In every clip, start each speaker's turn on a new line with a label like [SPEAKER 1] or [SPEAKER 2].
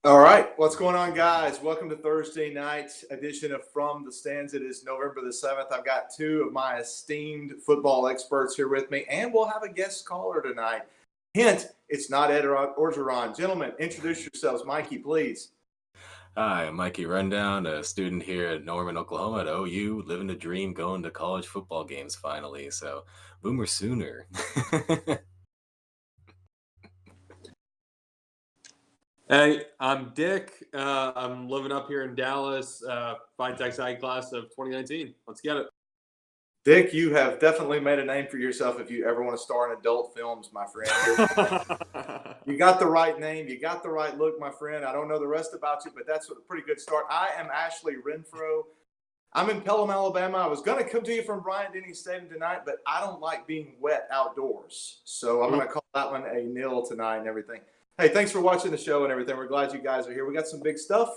[SPEAKER 1] All right, what's going on, guys? Welcome to Thursday night edition of From the Stands. It is November the 7th. I've got two of my esteemed football experts here with me, and we'll have a guest caller tonight. Hint, it's not Ed Orgeron. Gentlemen, introduce yourselves. Mikey, please.
[SPEAKER 2] Hi, I'm Mikey Rundown, a student here at Norman, Oklahoma at OU, living the dream, going to college football games finally. So, boomer sooner.
[SPEAKER 3] Hey, I'm Dick. I'm living up here in Dallas, Phi Tech Sci class of 2019. Let's get it.
[SPEAKER 1] Dick, you have definitely made a name for yourself if you ever want to star in adult films, my friend. You got the right name. You got the right look, my friend. I don't know the rest about you, but that's a pretty good start. I am Ashley Renfro. I'm in Pelham, Alabama. I was going to come to you from Bryant-Denny Stadium tonight, but I don't like being wet outdoors. So I'm going to call that one a nil tonight and everything. Hey, thanks for watching the show and everything. We're glad you guys are here. We got some big stuff.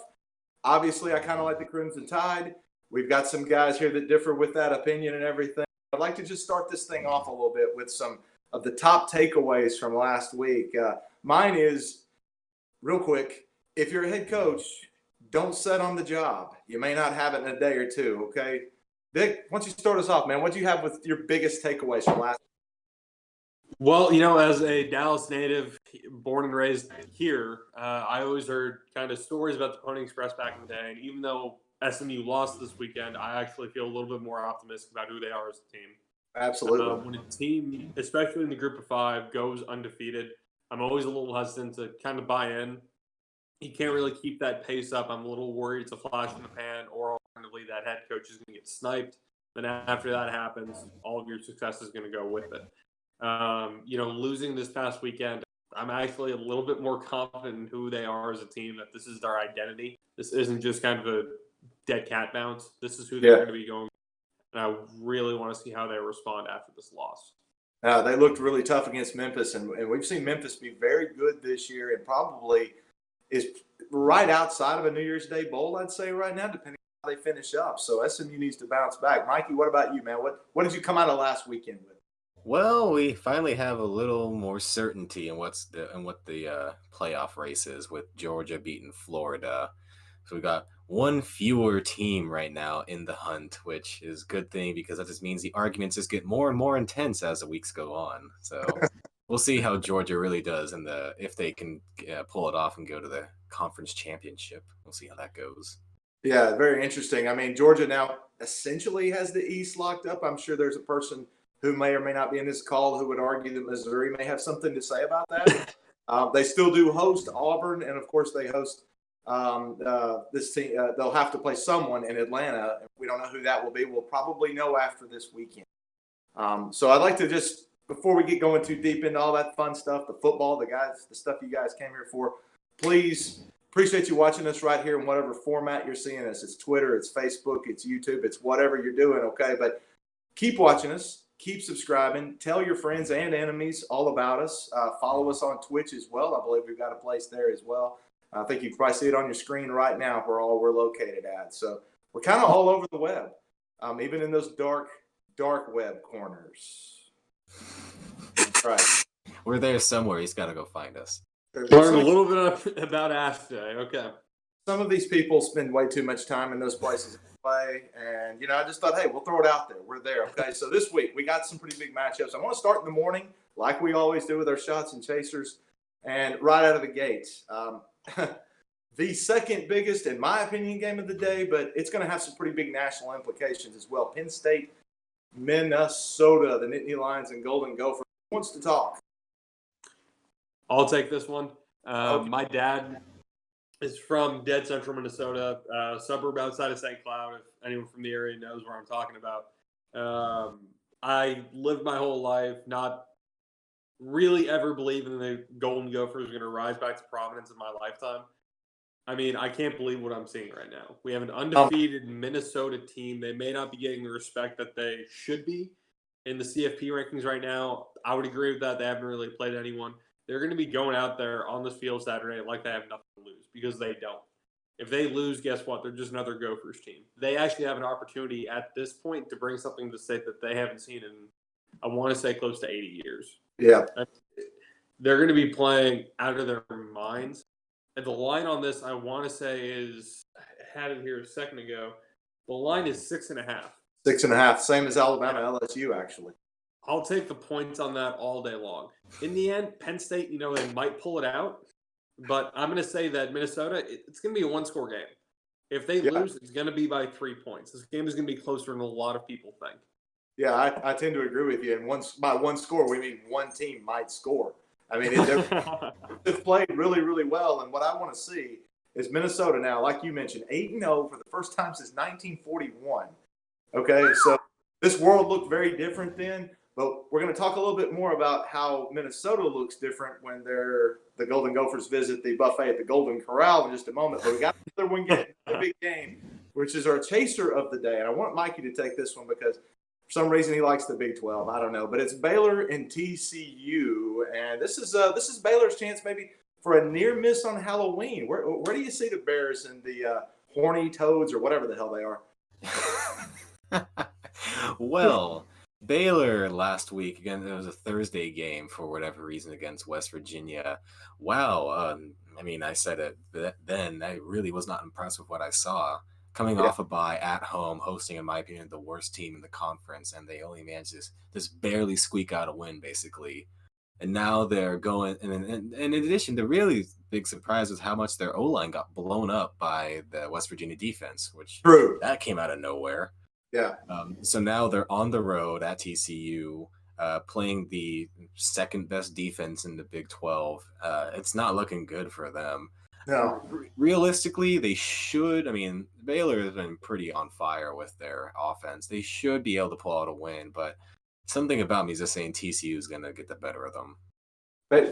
[SPEAKER 1] Obviously, I kind of like the Crimson Tide. We've got some guys here that differ with that opinion and everything. I'd like to just start this thing off a little bit with some of the top takeaways from last week. Mine is, real quick, if you're a head coach, don't set on the job. You may not have it in a day or two, okay? Vic, why don't you start us off, man? What do you have with your biggest takeaways from last week?
[SPEAKER 3] Well, as a Dallas native, born and raised here, I always heard kind of stories about the Pony Express back in the day. And even though SMU lost this weekend, I actually feel a little bit more optimistic about who they are as a team.
[SPEAKER 1] Absolutely.
[SPEAKER 3] When a team, especially in the group of five, goes undefeated, I'm always a little hesitant to kind of buy in. You can't really keep that pace up. I'm a little worried it's a flash in the pan, or alternatively that head coach is going to get sniped. Then after that happens, all of your success is going to go with it. Losing this past weekend, I'm actually a little bit more confident in who they are as a team, that this is their identity. This isn't just kind of a dead cat bounce. This is who they're going to be going. And I really want to see how they respond after this loss.
[SPEAKER 1] They looked really tough against Memphis, and we've seen Memphis be very good this year and probably is right outside of a New Year's Day bowl, I'd say, right now, depending on how they finish up. So SMU needs to bounce back. Mikey, what about you, man? What did you come out of last weekend with?
[SPEAKER 2] Well, we finally have a little more certainty in what the playoff race is, with Georgia beating Florida. So we got one fewer team right now in the hunt, which is a good thing because that just means the arguments just get more and more intense as the weeks go on. So we'll see how Georgia really does, and if they can pull it off and go to the conference championship. We'll see how that goes.
[SPEAKER 1] Yeah, very interesting. I mean, Georgia now essentially has the East locked up. I'm sure there's a person who may or may not be in this call who would argue that Missouri may have something to say about that. They still do host Auburn, and of course they host this team. They'll have to play someone in Atlanta. We don't know who that will be. We'll probably know after this weekend. So I'd like to just, before we get going too deep into all that fun stuff, the football, the stuff you guys came here for, please, appreciate you watching us right here in whatever format you're seeing us. It's Twitter, it's Facebook, it's YouTube, it's whatever you're doing, okay? But keep watching us. Keep subscribing. Tell your friends and enemies all about us. Follow us on Twitch as well. I believe we've got a place there as well. I think you can probably see it on your screen right now where all we're located at. So we're kind of all over the web, even in those dark web corners. That's right.
[SPEAKER 2] We're there somewhere. He's got to go find us.
[SPEAKER 3] Learn a little bit about Ash today. Okay.
[SPEAKER 1] Some of these people spend way too much time in those places anyway, and I just thought, hey, we'll throw it out there. We're there, okay? So this week we got some pretty big matchups. I want to start in the morning, like we always do with our shots and chasers, and right out of the gates, the second biggest, in my opinion, game of the day, but it's going to have some pretty big national implications as well. Penn State, Minnesota, the Nittany Lions and Golden Gophers. Who wants to talk?
[SPEAKER 3] I'll take this one.
[SPEAKER 1] Okay.
[SPEAKER 3] My dad is from dead central Minnesota, suburb outside of St. Cloud, if anyone from the area knows where I'm talking about. I lived my whole life not really ever believing the Golden Gophers are going to rise back to prominence in my lifetime. I mean, I can't believe what I'm seeing right now. We have an undefeated Minnesota team. They may not be getting the respect that they should be in the CFP rankings right now. I would agree with that. They haven't really played anyone. They're going to be going out there on this field Saturday like they have nothing to lose, because they don't. If they lose, guess what? They're just another Gophers team. They actually have an opportunity at this point to bring something to state that they haven't seen in, I want to say, close to 80 years.
[SPEAKER 1] Yeah.
[SPEAKER 3] They're going to be playing out of their minds. And the line on this, I want to say, is I had it here a second ago. The line is 6.5.
[SPEAKER 1] 6.5, same as Alabama, LSU, actually.
[SPEAKER 3] I'll take the points on that all day long. In the end, Penn State, they might pull it out. But I'm going to say that Minnesota, it's going to be a one-score game. If they lose, it's going to be by 3 points. This game is going to be closer than a lot of people think.
[SPEAKER 1] Yeah, I tend to agree with you. And by one score, we mean one team might score. I mean, they've played really, really well. And what I want to see is Minnesota now, like you mentioned, 8-0 for the first time since 1941. Okay, so this world looked very different then. But we're going to talk a little bit more about how Minnesota looks different when the Golden Gophers visit the buffet at the Golden Corral in just a moment. But we got another one getting the big game, which is our chaser of the day. And I want Mikey to take this one because for some reason he likes the Big 12. I don't know. But it's Baylor and TCU. And this is Baylor's chance maybe for a near miss on Halloween. Where do you see the Bears and the horny toads or whatever the hell they are?
[SPEAKER 2] Well, Baylor last week, again, it was a Thursday game for whatever reason against West Virginia. Wow. I said it then. I really was not impressed with what I saw. Coming off a bye at home, hosting, in my opinion, the worst team in the conference, and they only managed this barely squeak out a win, basically. And now they're going, and in addition, the really big surprise was how much their O-line got blown up by the West Virginia defense, which that came out of nowhere.
[SPEAKER 1] Yeah.
[SPEAKER 2] So now they're on the road at TCU, playing the second best defense in the Big 12. It's not looking good for them.
[SPEAKER 1] No.
[SPEAKER 2] Realistically, they should. Baylor has been pretty on fire with their offense. They should be able to pull out a win, but something about me is just saying TCU is going to get the better of them.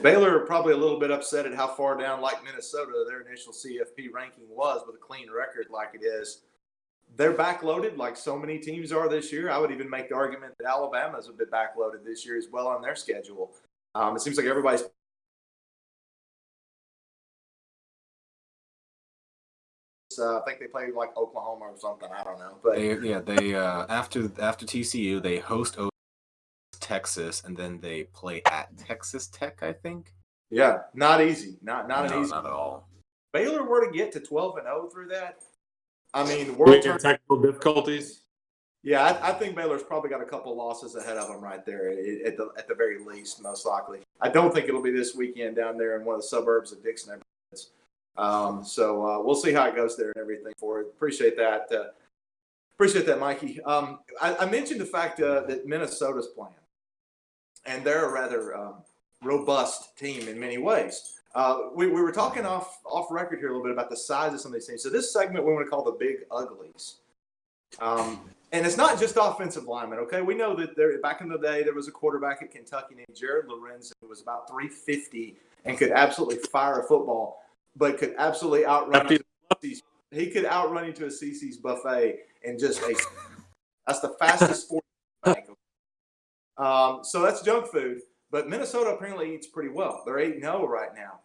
[SPEAKER 1] Baylor are probably a little bit upset at how far down, like Minnesota, their initial CFP ranking was with a clean record like it is. They're backloaded like so many teams are this year. I would even make the argument that Alabama's a bit backloaded this year as well on their schedule. It seems like everybody's I think they play like Oklahoma or something. I don't know. But
[SPEAKER 2] they after TCU, they host Texas, and then they play at Texas Tech, I think.
[SPEAKER 1] Yeah, not easy. Not easy.
[SPEAKER 2] Not at all.
[SPEAKER 1] Baylor were to get to 12-0 through that.
[SPEAKER 3] Technical difficulties.
[SPEAKER 1] Yeah, I think Baylor's probably got a couple losses ahead of them right there at the very least, most likely. I don't think it'll be this weekend down there in one of the suburbs of Dixon. So we'll see how it goes there and everything for it. Appreciate that. Appreciate that, Mikey. I mentioned the fact that Minnesota's playing, and they're a rather robust team in many ways. We were talking off record here a little bit about the size of some of these teams. So this segment we want to call the Big Uglies. And it's not just offensive linemen, okay? We know that back in the day there was a quarterback at Kentucky named Jared Lorenzen who was about 350 and could absolutely fire a football, but could absolutely outrun he could outrun into a CC's buffet and just that's the fastest sport. So that's junk food. But Minnesota apparently eats pretty well. They're 8-0 right now.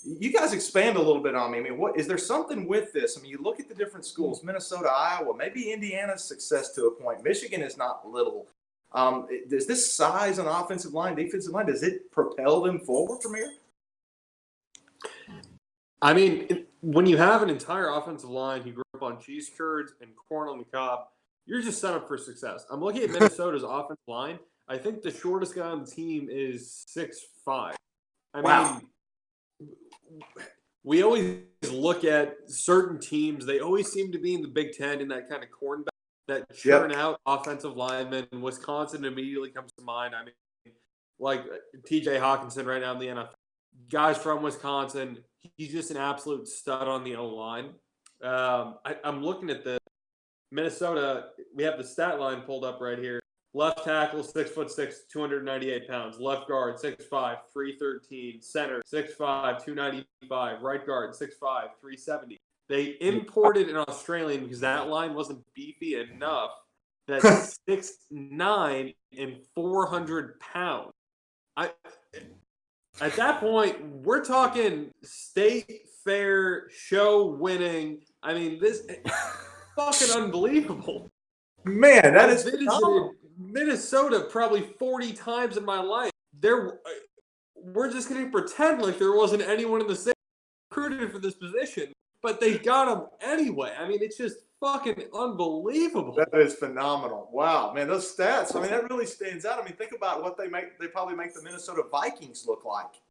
[SPEAKER 1] You guys expand a little bit on me. What is there something with this? You look at the different schools: Minnesota, Iowa, maybe Indiana's success to a point. Michigan is not little. Does this size on offensive line, defensive line, does it propel them forward from here?
[SPEAKER 3] When you have an entire offensive line who grew up on cheese curds and corn on the cob, you're just set up for success. I'm looking at Minnesota's offensive line. I think the shortest guy on the team is 6'5".
[SPEAKER 1] Wow.
[SPEAKER 3] We always look at certain teams. They always seem to be in the Big Ten in that kind of cornerback that churn out offensive linemen. Wisconsin immediately comes to mind. Like T.J. Hawkinson right now in the NFL. Guys from Wisconsin, he's just an absolute stud on the O-line. I'm looking at the Minnesota. We have the stat line pulled up right here. Left tackle, 6'6", 298 pounds. Left guard, 6'5", 313. Center, 6'5", 295. Right guard, 6'5", 370. They imported an Australian because that line wasn't beefy enough. That's 6'9" and 400 pounds. At that point, we're talking state fair show winning. This fucking unbelievable.
[SPEAKER 1] Man, that is
[SPEAKER 3] visited Minnesota probably 40 times in my life. We're just going to pretend like there wasn't anyone in the state. recruited for this position, but they got him anyway. I mean, it's just fucking unbelievable.
[SPEAKER 1] That is phenomenal. Wow, man, those stats. I mean, that really stands out. I mean, think about what they probably make the Minnesota Vikings look like.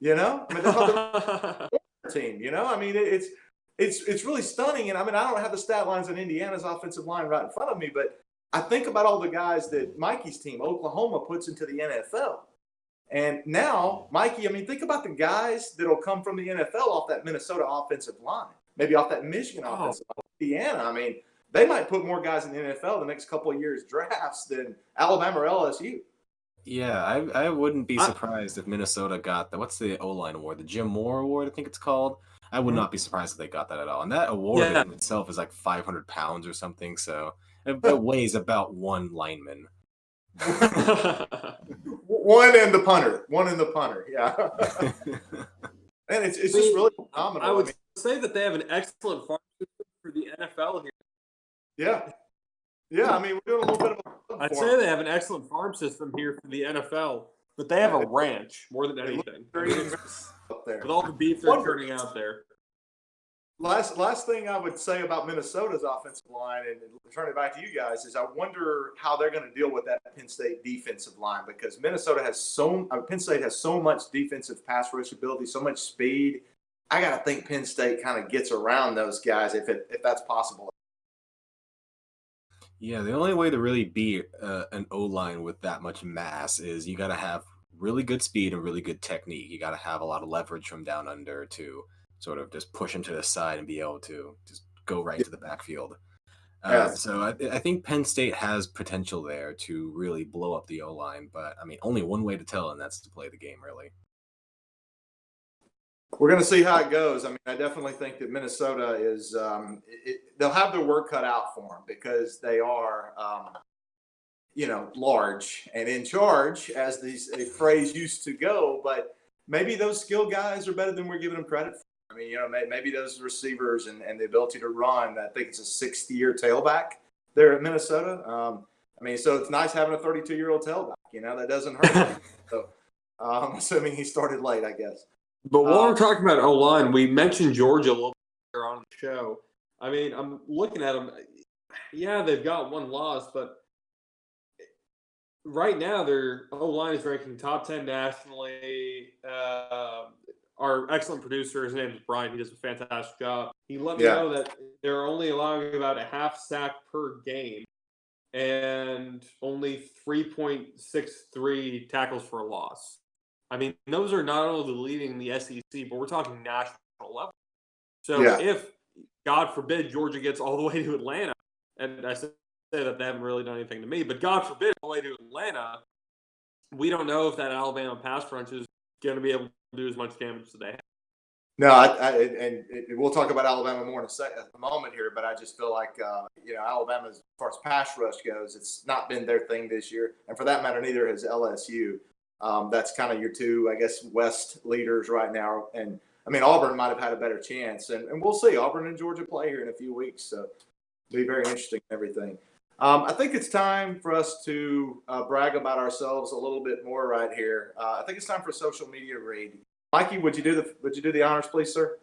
[SPEAKER 1] You know, I mean, they're probably a team. You know, I mean, it's really stunning. And I mean, I don't have the stat lines on Indiana's offensive line right in front of me, but I think about all the guys that Mikey's team, Oklahoma, puts into the NFL. And now, Mikey, I mean, think about the guys that'll come from the NFL off that Minnesota offensive line, maybe off that Michigan offensive line, Indiana. I mean, they might put more guys in the NFL the next couple of years drafts than Alabama or LSU.
[SPEAKER 2] Yeah, I wouldn't be surprised if Minnesota got what's the O-line award? The Jim Moore Award, I think it's called. I would not be surprised if they got that at all. And that award in itself is like 500 pounds or something, so it weighs about one lineman.
[SPEAKER 1] One and the punter, yeah. And it's just really phenomenal.
[SPEAKER 3] I would say that they have an excellent farm system for the NFL here.
[SPEAKER 1] Yeah. I mean, we're doing a little bit of
[SPEAKER 3] I'd say they have an excellent farm system here for the NFL, but they have a ranch more than anything.
[SPEAKER 1] Up there.
[SPEAKER 3] With all the beef they're turning out there.
[SPEAKER 1] Last thing I would say about Minnesota's offensive line, and turn it back to you guys, is I wonder how they're going to deal with that Penn State defensive line, because Penn State has so much defensive pass rush ability, so much speed. I got to think Penn State kind of gets around those guys if that's possible.
[SPEAKER 2] Yeah, the only way to really beat an O-line with that much mass is you got to have really good speed and really good technique. You got to have a lot of leverage from down under to sort of just push them to the side and be able to just go right to the backfield. So I think Penn State has potential there to really blow up the O-line, but I mean, only one way to tell, and that's to play the game, really.
[SPEAKER 1] We're going to see how it goes. I mean, I definitely think that Minnesota is they'll have their work cut out for them, because they are, large and in charge, as a phrase used to go. But maybe those skill guys are better than we're giving them credit for. I mean, maybe those receivers and the ability to run. I think it's a sixth-year tailback there at Minnesota. I mean, so it's nice having a 32-year-old tailback. That doesn't hurt. So, assuming he started late, I guess.
[SPEAKER 3] But while we're talking about O-line, we mentioned Georgia a little bit on the show. I mean, I'm looking at them. Yeah, they've got one loss, but right now their O-line is ranking top 10 nationally. Our excellent producer, his name is Brian. He does a fantastic job. He let me know that they're only allowing about a half sack per game and only 3.63 tackles for a loss. I mean, those are not only leading the SEC, but we're talking national level. So if, God forbid, Georgia gets all the way to Atlanta, and I say that they haven't really done anything to me, but God forbid, all the way to Atlanta, we don't know if that Alabama pass rush is going to be able to do as much damage as they have.
[SPEAKER 1] No, we'll talk about Alabama more in a moment here, but I just feel like, Alabama, as far as pass rush goes, it's not been their thing this year. And for that matter, neither has LSU. That's kind of your two, I guess, West leaders right now. And, I mean, Auburn might have had a better chance. And we'll see. Auburn and Georgia play here in a few weeks. So it'll be very interesting and everything. I think it's time for us to brag about ourselves a little bit more right here. I think it's time for a social media read. Mikey, would you do the honors, please, sir?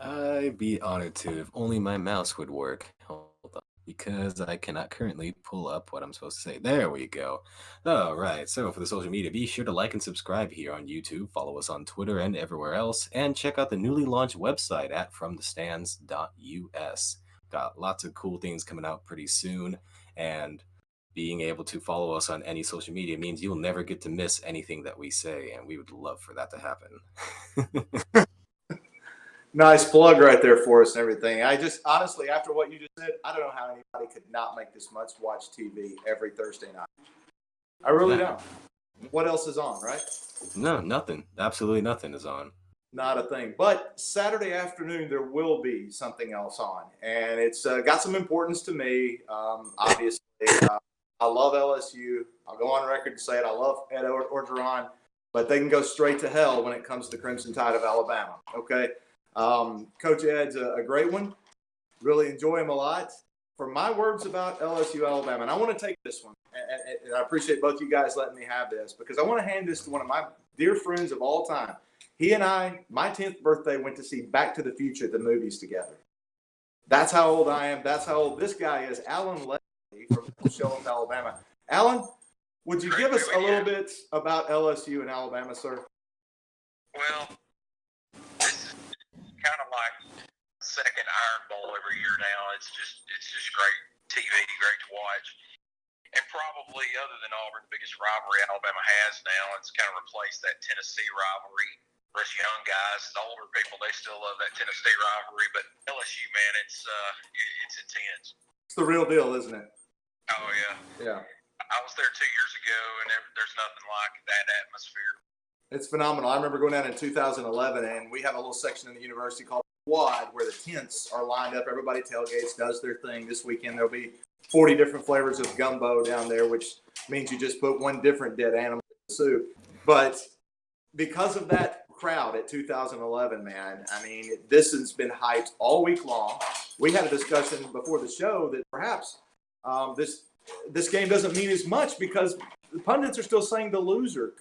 [SPEAKER 2] I'd be honored to, if only my mouse would work. Hold on, because I cannot currently pull up what I'm supposed to say. There we go. All right, so for the social media, be sure to like and subscribe here on YouTube, follow us on Twitter and everywhere else, and check out the newly launched website at fromthestands.us. Got lots of cool things coming out pretty soon, and being able to follow us on any social media means you'll never get to miss anything that we say, and we would love for that to happen.
[SPEAKER 1] Nice plug right there for us and everything. I just, honestly, after what you just said, I don't know how anybody could not make this much watch TV every Thursday night. I really don't. What else is on, right?
[SPEAKER 2] No, nothing. Absolutely nothing is on.
[SPEAKER 1] Not a thing. But Saturday afternoon, there will be something else on. And it's got some importance to me, obviously. I love LSU. I'll go on record to say it. I love Ed Orgeron. But they can go straight to hell when it comes to the Crimson Tide of Alabama. Okay? Coach Ed's a great one. Really enjoy him a lot. For my words about LSU Alabama, and I want to take this one, and I appreciate both you guys letting me have this, because I want to hand this to one of my dear friends of all time. He and I, my 10th birthday, went to see Back to the Future at the movies together. That's how old I am. That's how old this guy is. Alan Leslie from Shelton, Alabama. Alan, would you give us a little bit about LSU and Alabama, sir?
[SPEAKER 4] Well, this is kind of like second Iron Bowl every year now. It's just great TV, great to watch. And probably, other than Auburn, the biggest rivalry Alabama has now, it's kind of replaced that Tennessee rivalry. For us young guys, the older people, they still love that Tennessee rivalry. But LSU, man, it's intense.
[SPEAKER 1] It's the real deal, isn't it?
[SPEAKER 4] Oh, yeah.
[SPEAKER 1] Yeah.
[SPEAKER 4] I was there 2 years ago, and there's nothing like that atmosphere.
[SPEAKER 1] It's phenomenal. I remember going down in 2011, and we have a little section in the university called Quad where the tents are lined up. Everybody tailgates, does their thing. This weekend there'll be 40 different flavors of gumbo down there, which means you just put one different dead animal in the soup. But because of that crowd at 2011, man, I mean, this has been hyped all week long. We had a discussion before the show that perhaps this game doesn't mean as much because the pundits are still saying the loser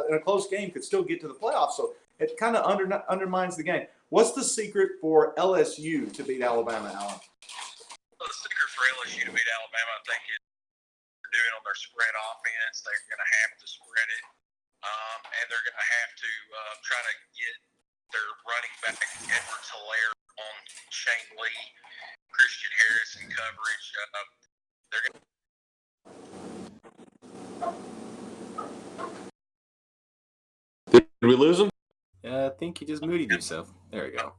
[SPEAKER 1] in a close game could still get to the playoffs. So it kind of undermines the game. What's the secret for LSU to beat Alabama, Alan?
[SPEAKER 4] Well, the secret for LSU to beat Alabama, I think, is they're doing on their spread offense. They're going to have to spread it, and they're going to have to try to get their running back Edwards Hilaire on Shane Lee, Christian Harris in coverage. They're going to.
[SPEAKER 3] Did we lose him?
[SPEAKER 2] I think you just muted yourself. There we go.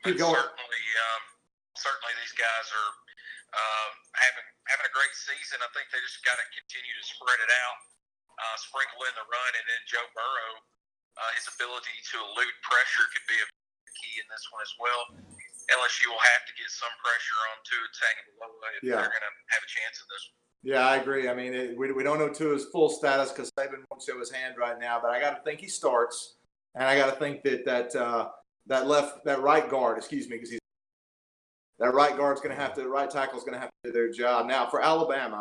[SPEAKER 1] Keep going.
[SPEAKER 4] Certainly these guys are having a great season. I think they just got to continue to spread it out, sprinkle in the run, and then Joe Burrow, his ability to elude pressure could be a key in this one as well. LSU will have to get some pressure on Tua Tagovailoa if they're going to have a chance in this one.
[SPEAKER 1] Yeah, I agree. I mean, we don't know Tua's full status because Saban won't show his hand right now, but I got to think he starts, and I got to think that right guard, because that right guard's going to have to, the right tackle's going to have to do their job. Now, for Alabama,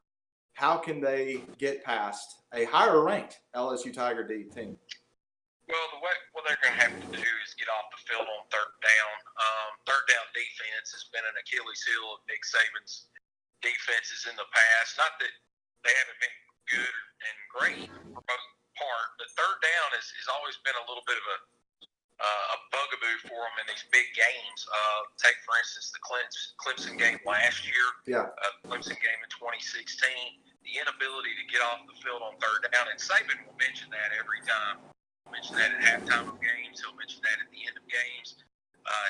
[SPEAKER 1] how can they get past a higher ranked LSU Tiger D team?
[SPEAKER 4] Well, what they're going to have to do is get off the field on third down. Third down defense has been an Achilles heel of Nick Saban's defenses in the past. Not that they haven't been good and great for most part, but third down has always been a little bit of a bugaboo for them in these big games. Take, for instance, the Clemson game last year, Clemson game in 2016. The inability to get off the field on third down, and Saban will mention that every time. He'll mention that at halftime of games. He'll mention that at the end of games.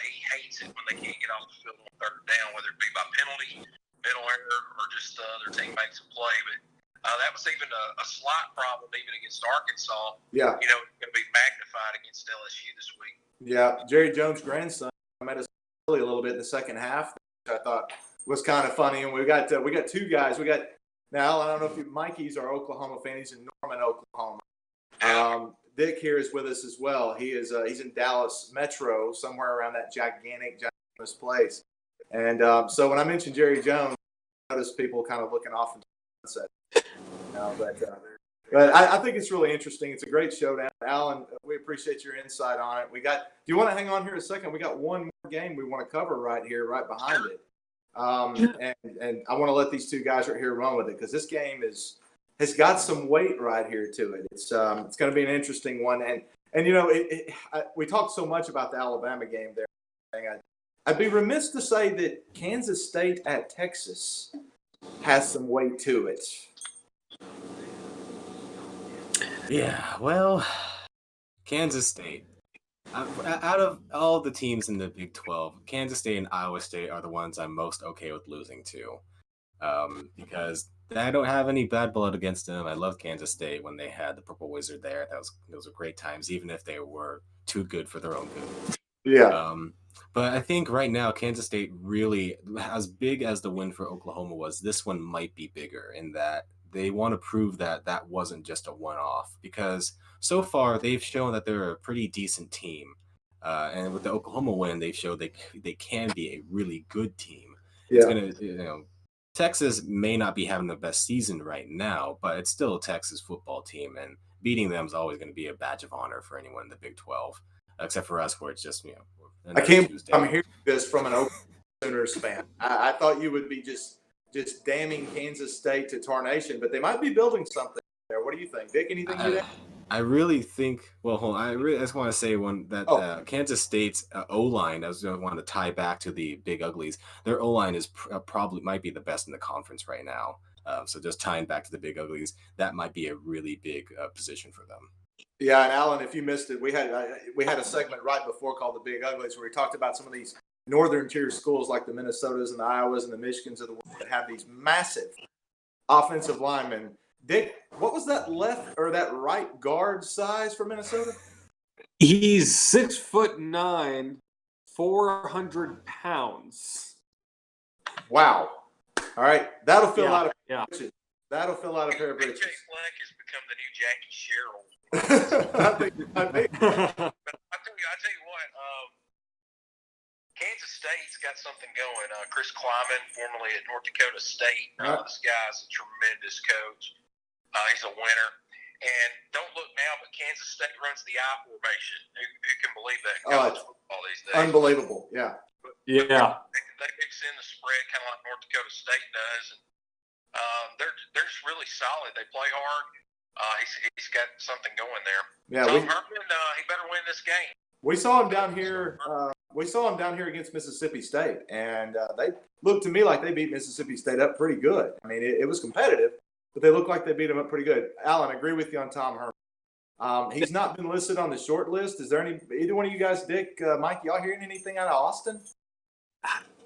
[SPEAKER 4] He hates it when they can't get off the field on third down, whether it be by penalty, mental error, or just the other team makes a play. But that was even a slight problem even against Arkansas. Yeah. You know, it's going to be magnified against LSU this week. Yeah.
[SPEAKER 1] Jerry Jones' grandson made us early a little bit in the second half, which I thought was kind of funny. And we got two guys. Now, I don't know if Mikey's our Oklahoma fan. He's in Norman, Oklahoma. Dick here is with us as well. He's in Dallas Metro, somewhere around that gigantic place. And so when I mentioned Jerry Jones, I noticed people kind of looking off into the sunset. But I think it's really interesting. It's a great showdown. Alan, we appreciate your insight on it. Do you want to hang on here a second? We got one more game we want to cover right behind it. And I want to let these two guys right here run with it because this game has got some weight right here to it. It's going to be an interesting one. And you know, we talked so much about the Alabama game there. I'd be remiss to say that Kansas State at Texas has some weight to it.
[SPEAKER 2] Yeah, well, Kansas State. Out of all the teams in the Big 12, Kansas State and Iowa State are the ones I'm most okay with losing to. Because I don't have any bad blood against them. I loved Kansas State when they had the Purple Wizard there. Those were great times, even if they were too good for their own good.
[SPEAKER 1] Yeah.
[SPEAKER 2] But I think right now, Kansas State really, as big as the win for Oklahoma was, this one might be bigger in that they want to prove that wasn't just a one-off. Because so far, they've shown that they're a pretty decent team. And with the Oklahoma win, they've showed they can be a really good team. Yeah. It's gonna, Texas may not be having the best season right now, but it's still a Texas football team. And beating them is always going to be a badge of honor for anyone in the Big 12, except for us, where it's just
[SPEAKER 1] I can't. I'm hearing this from an Oklahoma Sooners fan. I thought you would be just damning Kansas State to tarnation, but they might be building something there. What do you think, Dick? Anything you add?
[SPEAKER 2] I really think. Well, hold on. I just want to say Kansas State's O-line. I want to tie back to the Big Uglies. Their O-line is probably might be the best in the conference right now. So just tying back to the Big Uglies, that might be a really big position for them.
[SPEAKER 1] Yeah, and Alan, if you missed it, we had a segment right before called the Big Uglies where we talked about some of these northern tier schools like the Minnesotas and the Iowas and the Michigans of the world that have these massive offensive linemen. Dick, what was that left or that right guard size for Minnesota?
[SPEAKER 3] He's 6'9", 400 pounds.
[SPEAKER 1] Wow. All right. That'll fill out
[SPEAKER 3] yeah.
[SPEAKER 1] britches. That'll fill out a pair of britches.
[SPEAKER 4] AJ Fleck has become the new Jackie Sherrill.
[SPEAKER 1] I think.
[SPEAKER 4] But I tell you what, Kansas State's got something going. Chris Kleiman, formerly at North Dakota State, this guy's a tremendous coach. He's a winner. And don't look now, but Kansas State runs the I formation. Who can believe that in college football these days?
[SPEAKER 1] Unbelievable, yeah.
[SPEAKER 3] Yeah.
[SPEAKER 4] They mix in the spread kind of like North Dakota State does. And they're just really solid. They play hard. He's got something going there.
[SPEAKER 1] Yeah,
[SPEAKER 4] Tom Herman, he better win this game.
[SPEAKER 1] We saw him down here. Against Mississippi State, and they looked to me like they beat Mississippi State up pretty good. I mean, it was competitive, but they looked like they beat them up pretty good. Alan, I agree with you on Tom Herman. He's not been listed on the short list. Is there either one of you guys, Dick, Mike, y'all hearing anything out of Austin?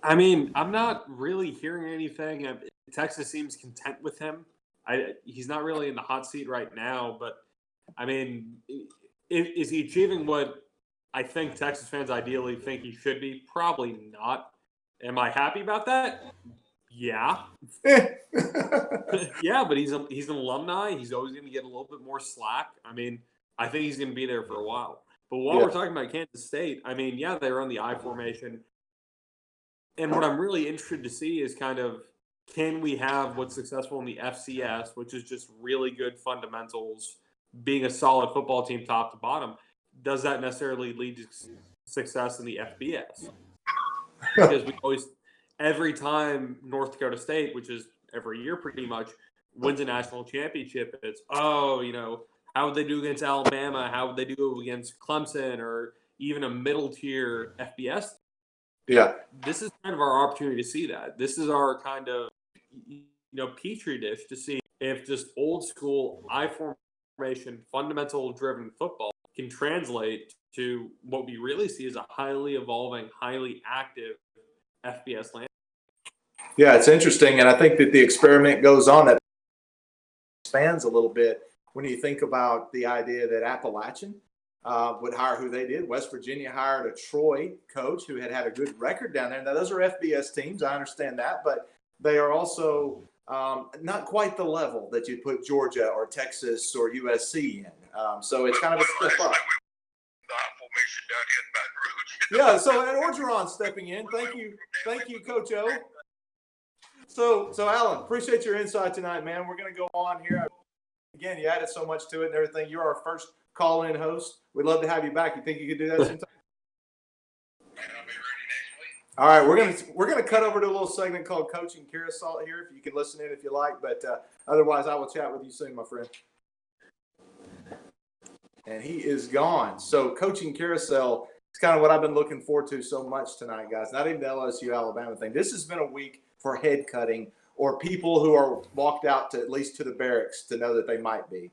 [SPEAKER 3] I mean, I'm not really hearing anything. Texas seems content with him. He's not really in the hot seat right now, but I mean, is he achieving what I think Texas fans ideally think he should be? Probably not. Am I happy about that? Yeah. Yeah, but he's an alumni. He's always going to get a little bit more slack. I mean, I think he's going to be there for a while. But while we're talking about Kansas State, I mean, yeah, they were on the I formation. And what I'm really interested to see is kind of, can we have what's successful in the FCS, which is just really good fundamentals, being a solid football team top to bottom? Does that necessarily lead to success in the FBS? Because we always, every time North Dakota State, which is every year pretty much, wins a national championship, it's, how would they do against Alabama? How would they do against Clemson or even a middle tier FBS?
[SPEAKER 1] Yeah.
[SPEAKER 3] This is kind of our opportunity to see that. This is our kind of, petri dish to see if just old school I formation, fundamental driven football can translate to what we really see as a highly evolving, highly active FBS land.
[SPEAKER 1] Yeah, it's interesting, and I think that the experiment goes on that expands a little bit when you think about the idea that Appalachian would hire who they did. West Virginia hired a Troy coach who had a good record down there. Now, those are FBS teams. I understand that, but they are also not quite the level that you'd put Georgia or Texas or USC in. So it's kind of a step up. Yeah, so Ed Orgeron stepping in. Thank you, Coach O. So Alan, appreciate your insight tonight, man. We're going to go on here. Again, you added so much to it and everything. You're our first call-in host. We'd love to have you back. You think you could do that sometime?
[SPEAKER 4] I'll be ready next week.
[SPEAKER 1] All right, we're gonna cut over to a little segment called Coaching Carousel here. If you can listen in if you like, but otherwise, I will chat with you soon, my friend. And he is gone. So Coaching Carousel is kind of what I've been looking forward to so much tonight, guys. Not even the LSU Alabama thing. This has been a week for head cutting or people who are walked out to at least to the barracks to know that they might be.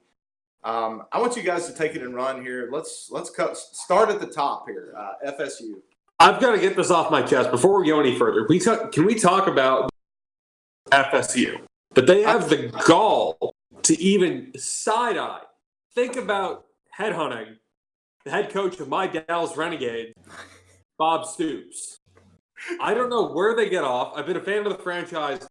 [SPEAKER 1] I want you guys to take it and run here. Let's start at the top here. FSU.
[SPEAKER 3] I've got to get this off my chest before we go any further. Can we talk about FSU? But they have the gall to even side-eye. Think about headhunting the head coach of my Dallas Renegades, Bob Stoops. I don't know where they get off. I've been a fan of the franchise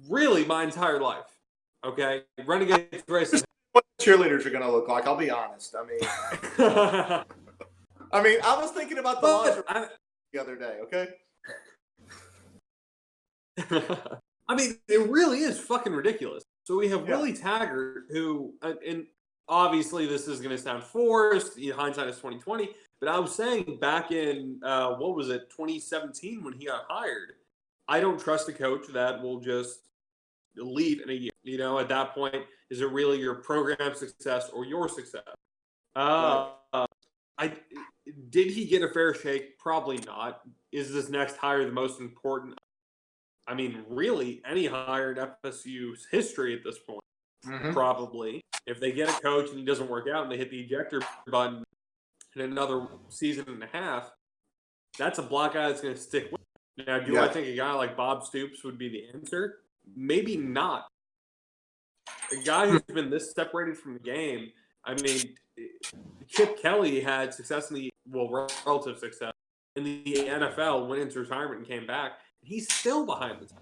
[SPEAKER 3] really my entire life. Okay? Renegades racing.
[SPEAKER 1] What cheerleaders are going to look like, I'll be honest. I was thinking about the lingerie the other day, okay?
[SPEAKER 3] I mean, it really is fucking ridiculous. So we have Willie Taggart, who, and obviously this is going to sound forced. Hindsight is 2020. But I was saying back in, 2017 when he got hired, I don't trust a coach that will just leave in a year. At that point, is it really your program success or your success? Did he get a fair shake? Probably not. Is this next hire the most important? I mean, really, any hire in FSU's history at this point, probably. If they get a coach and he doesn't work out and they hit the ejector button in another season and a half, that's a block guy that's going to stick with him. Now, do I think a guy like Bob Stoops would be the answer? Maybe not. A guy who's been this separated from the game, I mean, Chip Kelly had success relative success in the NFL, went into retirement and came back. He's still behind the time.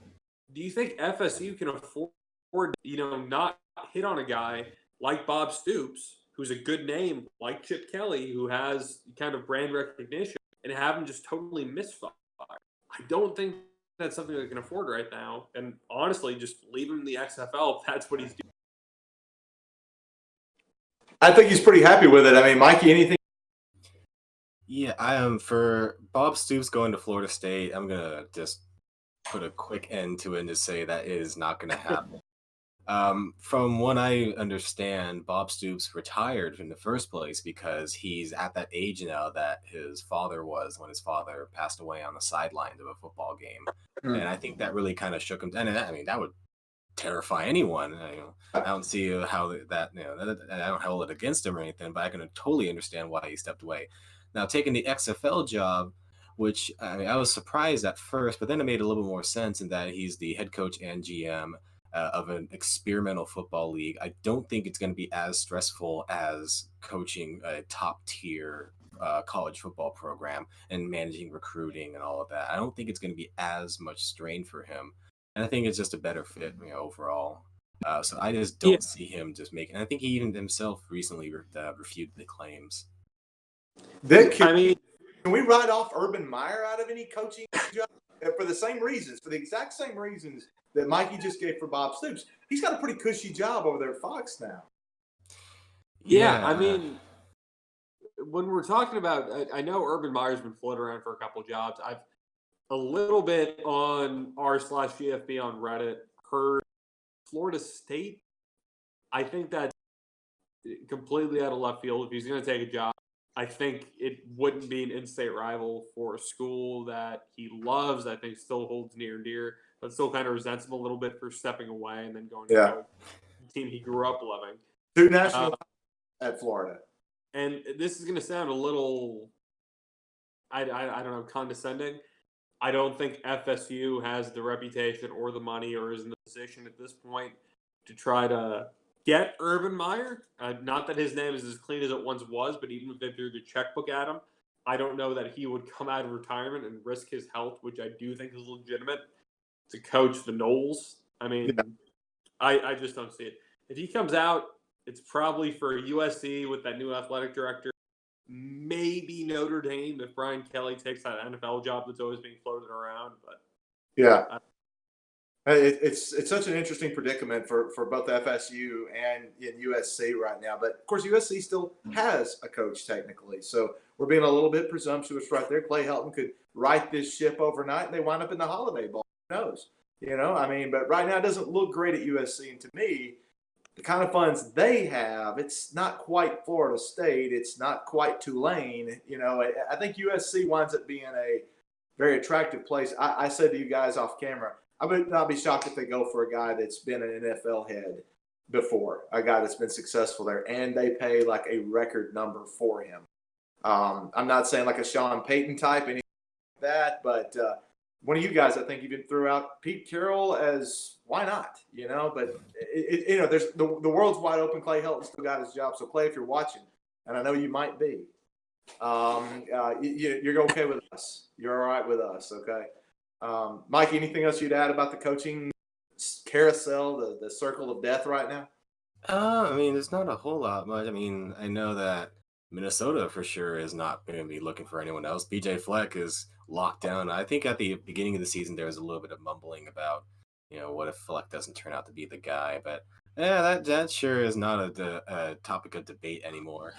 [SPEAKER 3] Do you think FSU can afford, not hit on a guy like Bob Stoops, who's a good name, like Chip Kelly, who has kind of brand recognition, and have him just totally misfire? I don't think that's something they can afford right now. And honestly, just leave him in the XFL if that's what he's doing.
[SPEAKER 1] I think he's pretty happy with it. I mean, Mikey, anything?
[SPEAKER 2] Yeah, I am for Bob Stoops going to Florida State. I'm gonna just put a quick end to it and just say that is not going to happen. From what I understand, Bob Stoops retired in the first place because he's at that age now that his father was when his father passed away on the sidelines of a football game. And I think that really kind of shook him. And I mean, that would terrify anyone. I don't see how that, I don't hold it against him or anything, but I can totally understand why he stepped away. Now, taking the XFL job, which I was surprised at first, but then it made a little more sense in that he's the head coach and GM of an experimental football league. I don't think it's going to be as stressful as coaching a top tier college football program and managing recruiting and all of that. I don't think it's going to be as much strain for him. And I think it's just a better fit, overall. So I just don't see him just making. I think he even himself recently refuted the claims.
[SPEAKER 1] Can we write off Urban Meyer out of any coaching job for the same reasons, for the exact same reasons that Mikey just gave for Bob Stoops? He's got a pretty cushy job over there at Fox now.
[SPEAKER 3] Yeah, I mean, when we're talking about, I know Urban Meyer's been floating around for a couple jobs. I've a little bit on r/GFB on Reddit heard Florida State. I think that's completely out of left field. If he's going to take a job, I think it wouldn't be an in-state rival for a school that he loves. I think still holds near and dear, but still kind of resents him a little bit for stepping away and then going to a team he grew up loving.
[SPEAKER 1] 2 national at Florida.
[SPEAKER 3] And this is going to sound a little, I don't know, condescending. I don't think FSU has the reputation or the money or is in the position at this point to try to get Urban Meyer. Not that his name is as clean as it once was, but even if they threw the checkbook at him, I don't know that he would come out of retirement and risk his health, which I do think is legitimate, to coach the Noles. I mean, I just don't see it. If he comes out, it's probably for USC with that new athletic director. Maybe Notre Dame if Brian Kelly takes that NFL job that's always being floated around. But
[SPEAKER 1] it's such an interesting predicament for both FSU and USC right now. But of course, USC still has a coach technically, so we're being a little bit presumptuous right there. Clay Helton could right this ship overnight, and they wind up in the Holiday Bowl. Who knows? But right now it doesn't look great at USC, and to me, the kind of funds they have, it's not quite Florida State. It's not quite Tulane. I think USC winds up being a very attractive place. I said to you guys off camera, I would not be shocked if they go for a guy that's been an NFL head before, a guy that's been successful there, and they pay like a record number for him. I'm not saying like a Sean Payton type, anything like that, but one of you guys, I think, even threw out Pete Carroll as why not? But there's the world's wide open. Clay Helton still got his job. So Clay, if you're watching, and I know you might be, you're okay with us. You're all right with us, okay? Mike, anything else you'd add about the coaching carousel, the circle of death right now?
[SPEAKER 2] I mean, there's not a whole lot much. I mean, I know that Minnesota for sure is not going to be looking for anyone else. BJ Fleck is locked down. I think at the beginning of the season there was a little bit of mumbling about, what if Fleck doesn't turn out to be the guy. But Yeah, that sure is not a topic of debate anymore.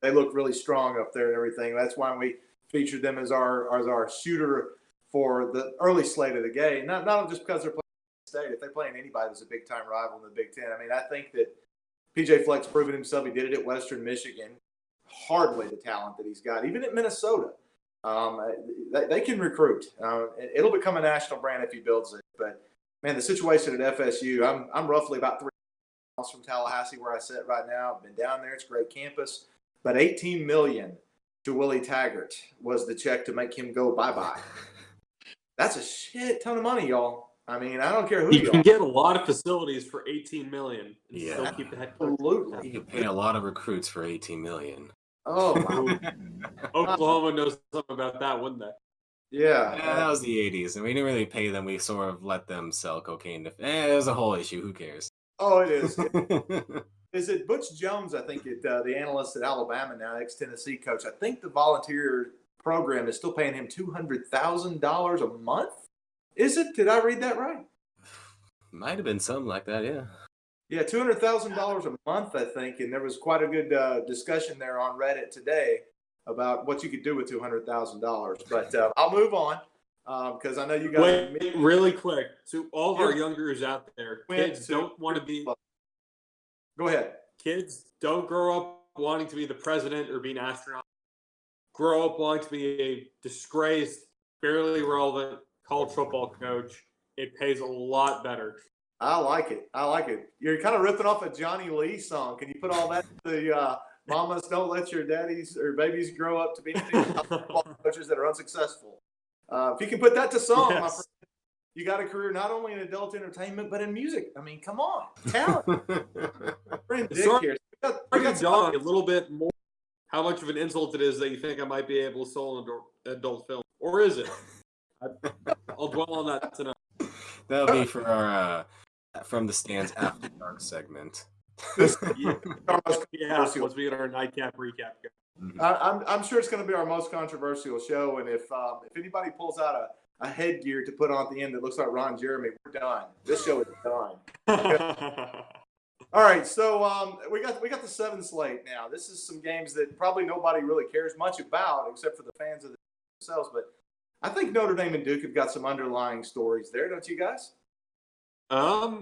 [SPEAKER 1] They look really strong up there and everything. That's why we featured them as our shooter for the early slate of the game. Not just because they're playing State. If they're playing anybody that's a big time rival in the Big Ten, I mean, I think that PJ Fleck's proven himself. He did it at Western Michigan. Hardly the talent that he's got, even at Minnesota. They can recruit. It'll become a national brand if he builds it. But man, the situation at FSU, I'm roughly about 3 miles from Tallahassee, where I sit right now. I've been down there. It's a great campus. But $18 million to Willie Taggart was the check to make him go bye-bye. That's a shit ton of money, y'all. I mean, I don't care who
[SPEAKER 3] you
[SPEAKER 1] you
[SPEAKER 3] can
[SPEAKER 1] are.
[SPEAKER 3] get a lot of facilities for $18 million and
[SPEAKER 2] Yeah.
[SPEAKER 3] still keep the head coach.
[SPEAKER 1] Absolutely.
[SPEAKER 2] You can pay a lot of recruits for $18 million.
[SPEAKER 1] Oh, wow.
[SPEAKER 3] Oklahoma knows something about that, wouldn't they?
[SPEAKER 1] Yeah.
[SPEAKER 2] Yeah, that was the 80s, and we didn't really pay them. We sort of let them sell cocaine. It was a whole issue. Who cares?
[SPEAKER 1] Oh, it is. Is it Butch Jones? I think the analyst at Alabama now, ex-Tennessee coach. I think the volunteer program is still paying him $200,000 a month. Is it? Did I read that right?
[SPEAKER 2] Might have been something like that, yeah.
[SPEAKER 1] Yeah, $200,000 a month, I think. And there was quite a good discussion there on Reddit today about what you could do with $200,000. But I'll move on because I know you guys.
[SPEAKER 3] Wait, really quick. So all of our youngers out there, kids don't want to be.
[SPEAKER 1] Go ahead.
[SPEAKER 3] Kids don't grow up wanting to be the president or be an astronaut. Grow up wanting to be a disgraced, barely relevant college football coach. It pays a lot better.
[SPEAKER 1] I like it. You're kind of ripping off a Johnny Lee song. Can you put all that to the mamas don't let your daddies or babies grow up to be football coaches that are unsuccessful? If you can put that to song, my friend, you got a career not only in adult entertainment but in music. I mean, come on, talent. Friend Dick here.
[SPEAKER 3] I got a little bit more how much of an insult it is that you think I might be able to sell an adult film, or is it? I'll dwell on that tonight.
[SPEAKER 2] That'll be for our From the Stands After Dark segment.
[SPEAKER 3] Yeah, once we get our nightcap recap.
[SPEAKER 1] I'm sure it's going to be our most controversial show, and if anybody pulls out a headgear to put on at the end that looks like Ron Jeremy, we're done. This show is done. All right, so we got the 7 slate now. This is some games that probably nobody really cares much about except for the fans of themselves, but I think Notre Dame and Duke have got some underlying stories there, don't you guys?
[SPEAKER 3] I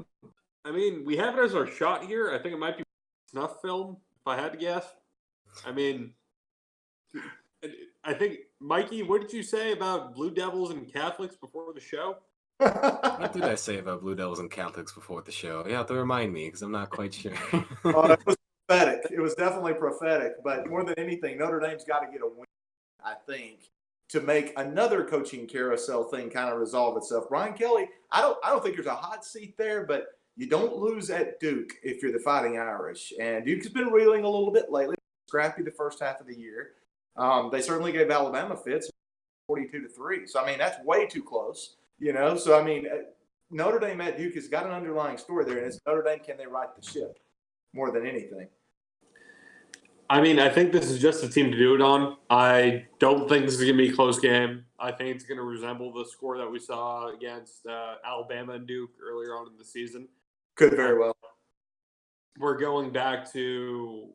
[SPEAKER 3] mean, we have it as our shot here. I think it might be snuff film, if I had to guess. I mean, I think, Mikey, what did you say about Blue Devils and Catholics before the show?
[SPEAKER 2] What did I say about Blue Devils and Catholics before the show? You have to remind me because I'm not quite sure.
[SPEAKER 1] It was prophetic. It was definitely prophetic. But more than anything, Notre Dame's got to get a win, I think, to make another coaching carousel thing kind of resolve itself. Brian Kelly, I don't think there's a hot seat there, but you don't lose at Duke if you're the Fighting Irish. And Duke has been reeling a little bit lately. Scrappy the first half of the year. They certainly gave Alabama fits, 42-3. So I mean, that's way too close. So I mean, Notre Dame at Duke has got an underlying story there, and it's Notre Dame, can they right the ship more than anything?
[SPEAKER 3] I mean, I think this is just a team to do it on. I don't think this is going to be a close game. I think it's going to resemble the score that we saw against Alabama and Duke earlier on in the season.
[SPEAKER 1] Could very well.
[SPEAKER 3] We're going back to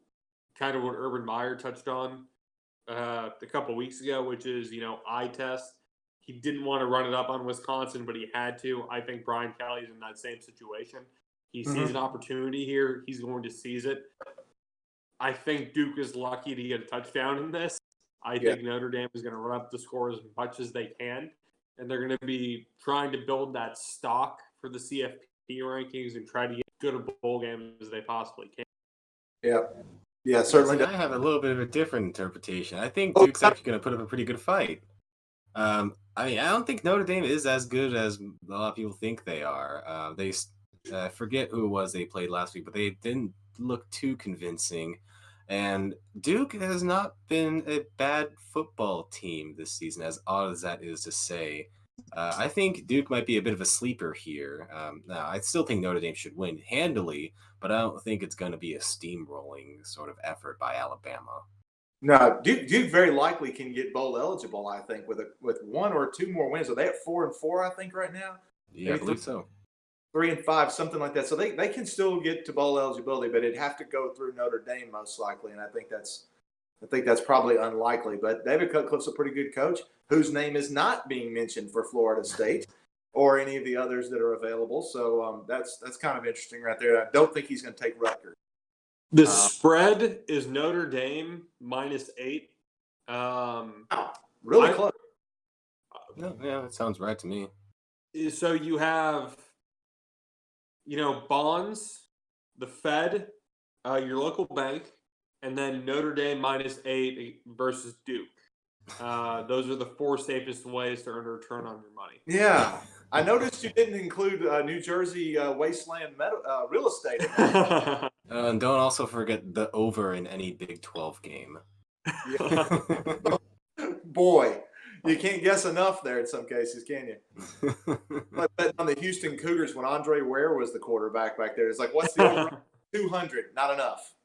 [SPEAKER 3] kind of what Urban Meyer touched on a couple weeks ago, which is, eye test. He didn't want to run it up on Wisconsin, but he had to. I think Brian Kelly's in that same situation. He sees an opportunity here. He's going to seize it. I think Duke is lucky to get a touchdown in this. I think Notre Dame is going to run up the score as much as they can, and they're going to be trying to build that stock for the CFP rankings and try to get good a bowl game as they possibly can.
[SPEAKER 1] Yeah, certainly.
[SPEAKER 2] I have a little bit of a different interpretation. I think Duke's actually going to put up a pretty good fight. I mean, I don't think Notre Dame is as good as a lot of people think they are. They forget who it was they played last week, but they didn't look too convincing. And Duke has not been a bad football team this season, as odd as that is to say. I think Duke might be a bit of a sleeper here. Now, I still think Notre Dame should win handily, but I don't think it's going to be a steamrolling sort of effort by Alabama.
[SPEAKER 1] No, Duke very likely can get bowl eligible, I think, with 1 or 2 more wins. Are they at 4-4, I think, right now?
[SPEAKER 2] Yeah, I believe so.
[SPEAKER 1] 3-5, something like that. So they can still get to bowl eligibility, but it'd have to go through Notre Dame most likely, and I think that's probably unlikely. But David Cutcliffe's a pretty good coach whose name is not being mentioned for Florida State or any of the others that are available. So that's kind of interesting right there. I don't think he's going to take Rutgers.
[SPEAKER 3] The spread is Notre Dame -8.
[SPEAKER 1] Really close.
[SPEAKER 2] Yeah, that sounds right to me.
[SPEAKER 3] So you have, bonds, the Fed, your local bank, and then Notre Dame -8 versus Duke. Those are the 4 safest ways to earn a return on your money.
[SPEAKER 1] Yeah. I noticed you didn't include New Jersey wasteland real estate.
[SPEAKER 2] And don't also forget the over in any Big 12 game.
[SPEAKER 1] Boy, you can't guess enough there in some cases, can you? But betting on the Houston Cougars when Andre Ware was the quarterback back there, it's like, what's the over? 200, not enough,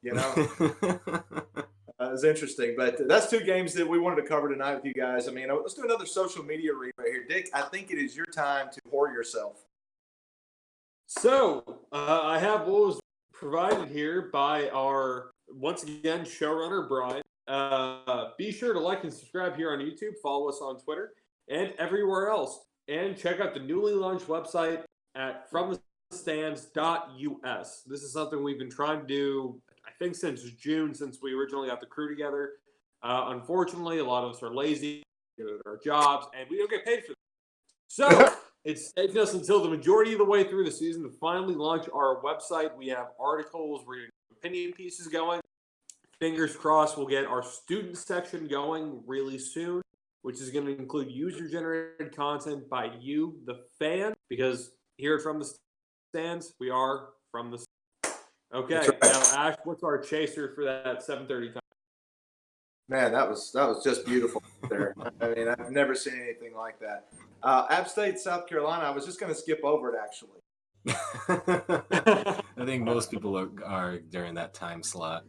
[SPEAKER 1] It was interesting, but that's 2 games that we wanted to cover tonight with you guys. I mean, let's do another social media read right here. Dick, I think it is your time to whore yourself.
[SPEAKER 3] So I have what was provided here by our, once again, showrunner, Brian. Be sure to like and subscribe here on YouTube, follow us on Twitter, and everywhere else. And check out the newly launched website at fromthestands.us. This is something we've been trying to do, I think, since June, since we originally got the crew together. Unfortunately, a lot of us are lazy, good at our jobs, and we don't get paid for it. So it's taken us until the majority of the way through the season to finally launch our website. We have articles, we're getting opinion pieces going. Fingers crossed we'll get our student section going really soon, which is going to include user-generated content by you, the fan, because here at From the Stands, we are from the stands. Okay,
[SPEAKER 1] right.
[SPEAKER 3] Now, Ash, what's our chaser for that 7:30 time?
[SPEAKER 1] Man, that was just beautiful there. I mean, I've never seen anything like that. App State, South Carolina, I was just going to skip over it, actually.
[SPEAKER 2] I think most people are during that time slot.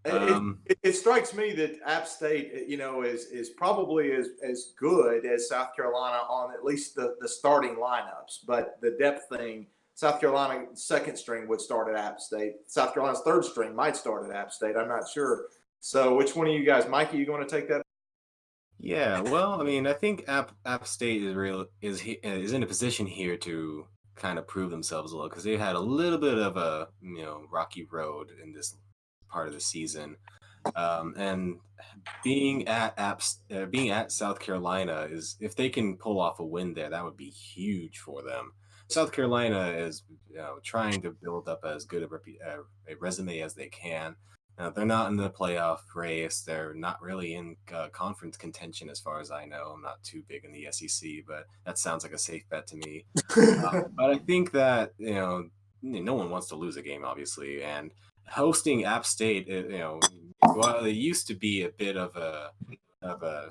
[SPEAKER 1] It strikes me that App State, is probably as good as South Carolina on at least the starting lineups. But the depth thing, South Carolina second string would start at App State. South Carolina's third string might start at App State. I'm not sure. So which one of you guys, Mikey, you going to take that?
[SPEAKER 2] Yeah, well, I mean, I think App State is in a position here to kind of prove themselves a little because they had a little bit of a rocky road in this part of the season, and being at South Carolina is, if they can pull off a win there, that would be huge for them. South Carolina is trying to build up as good a resume as they can. They're not in the playoff race. They're not really in conference contention, as far as I know. I'm not too big in the SEC, but that sounds like a safe bet to me. But I think that no one wants to lose a game, obviously, and hosting App State, while it used to be a bit of a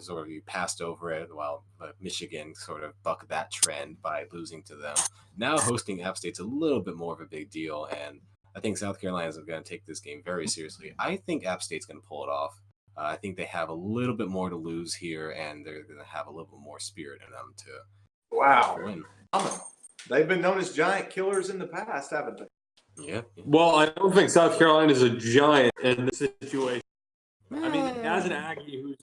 [SPEAKER 2] sort of, you passed over it while Michigan sort of bucked that trend by losing to them. Now hosting App State's a little bit more of a big deal, and I think South Carolina is going to take this game very seriously. I think App State's going to pull it off. I think they have a little bit more to lose here, and they're going to have a little bit more spirit in them to win.
[SPEAKER 1] They've been known as giant killers in the past, haven't they?
[SPEAKER 2] Yeah.
[SPEAKER 3] Well, I don't think South Carolina is a giant in this situation. I mean, as an Aggie who's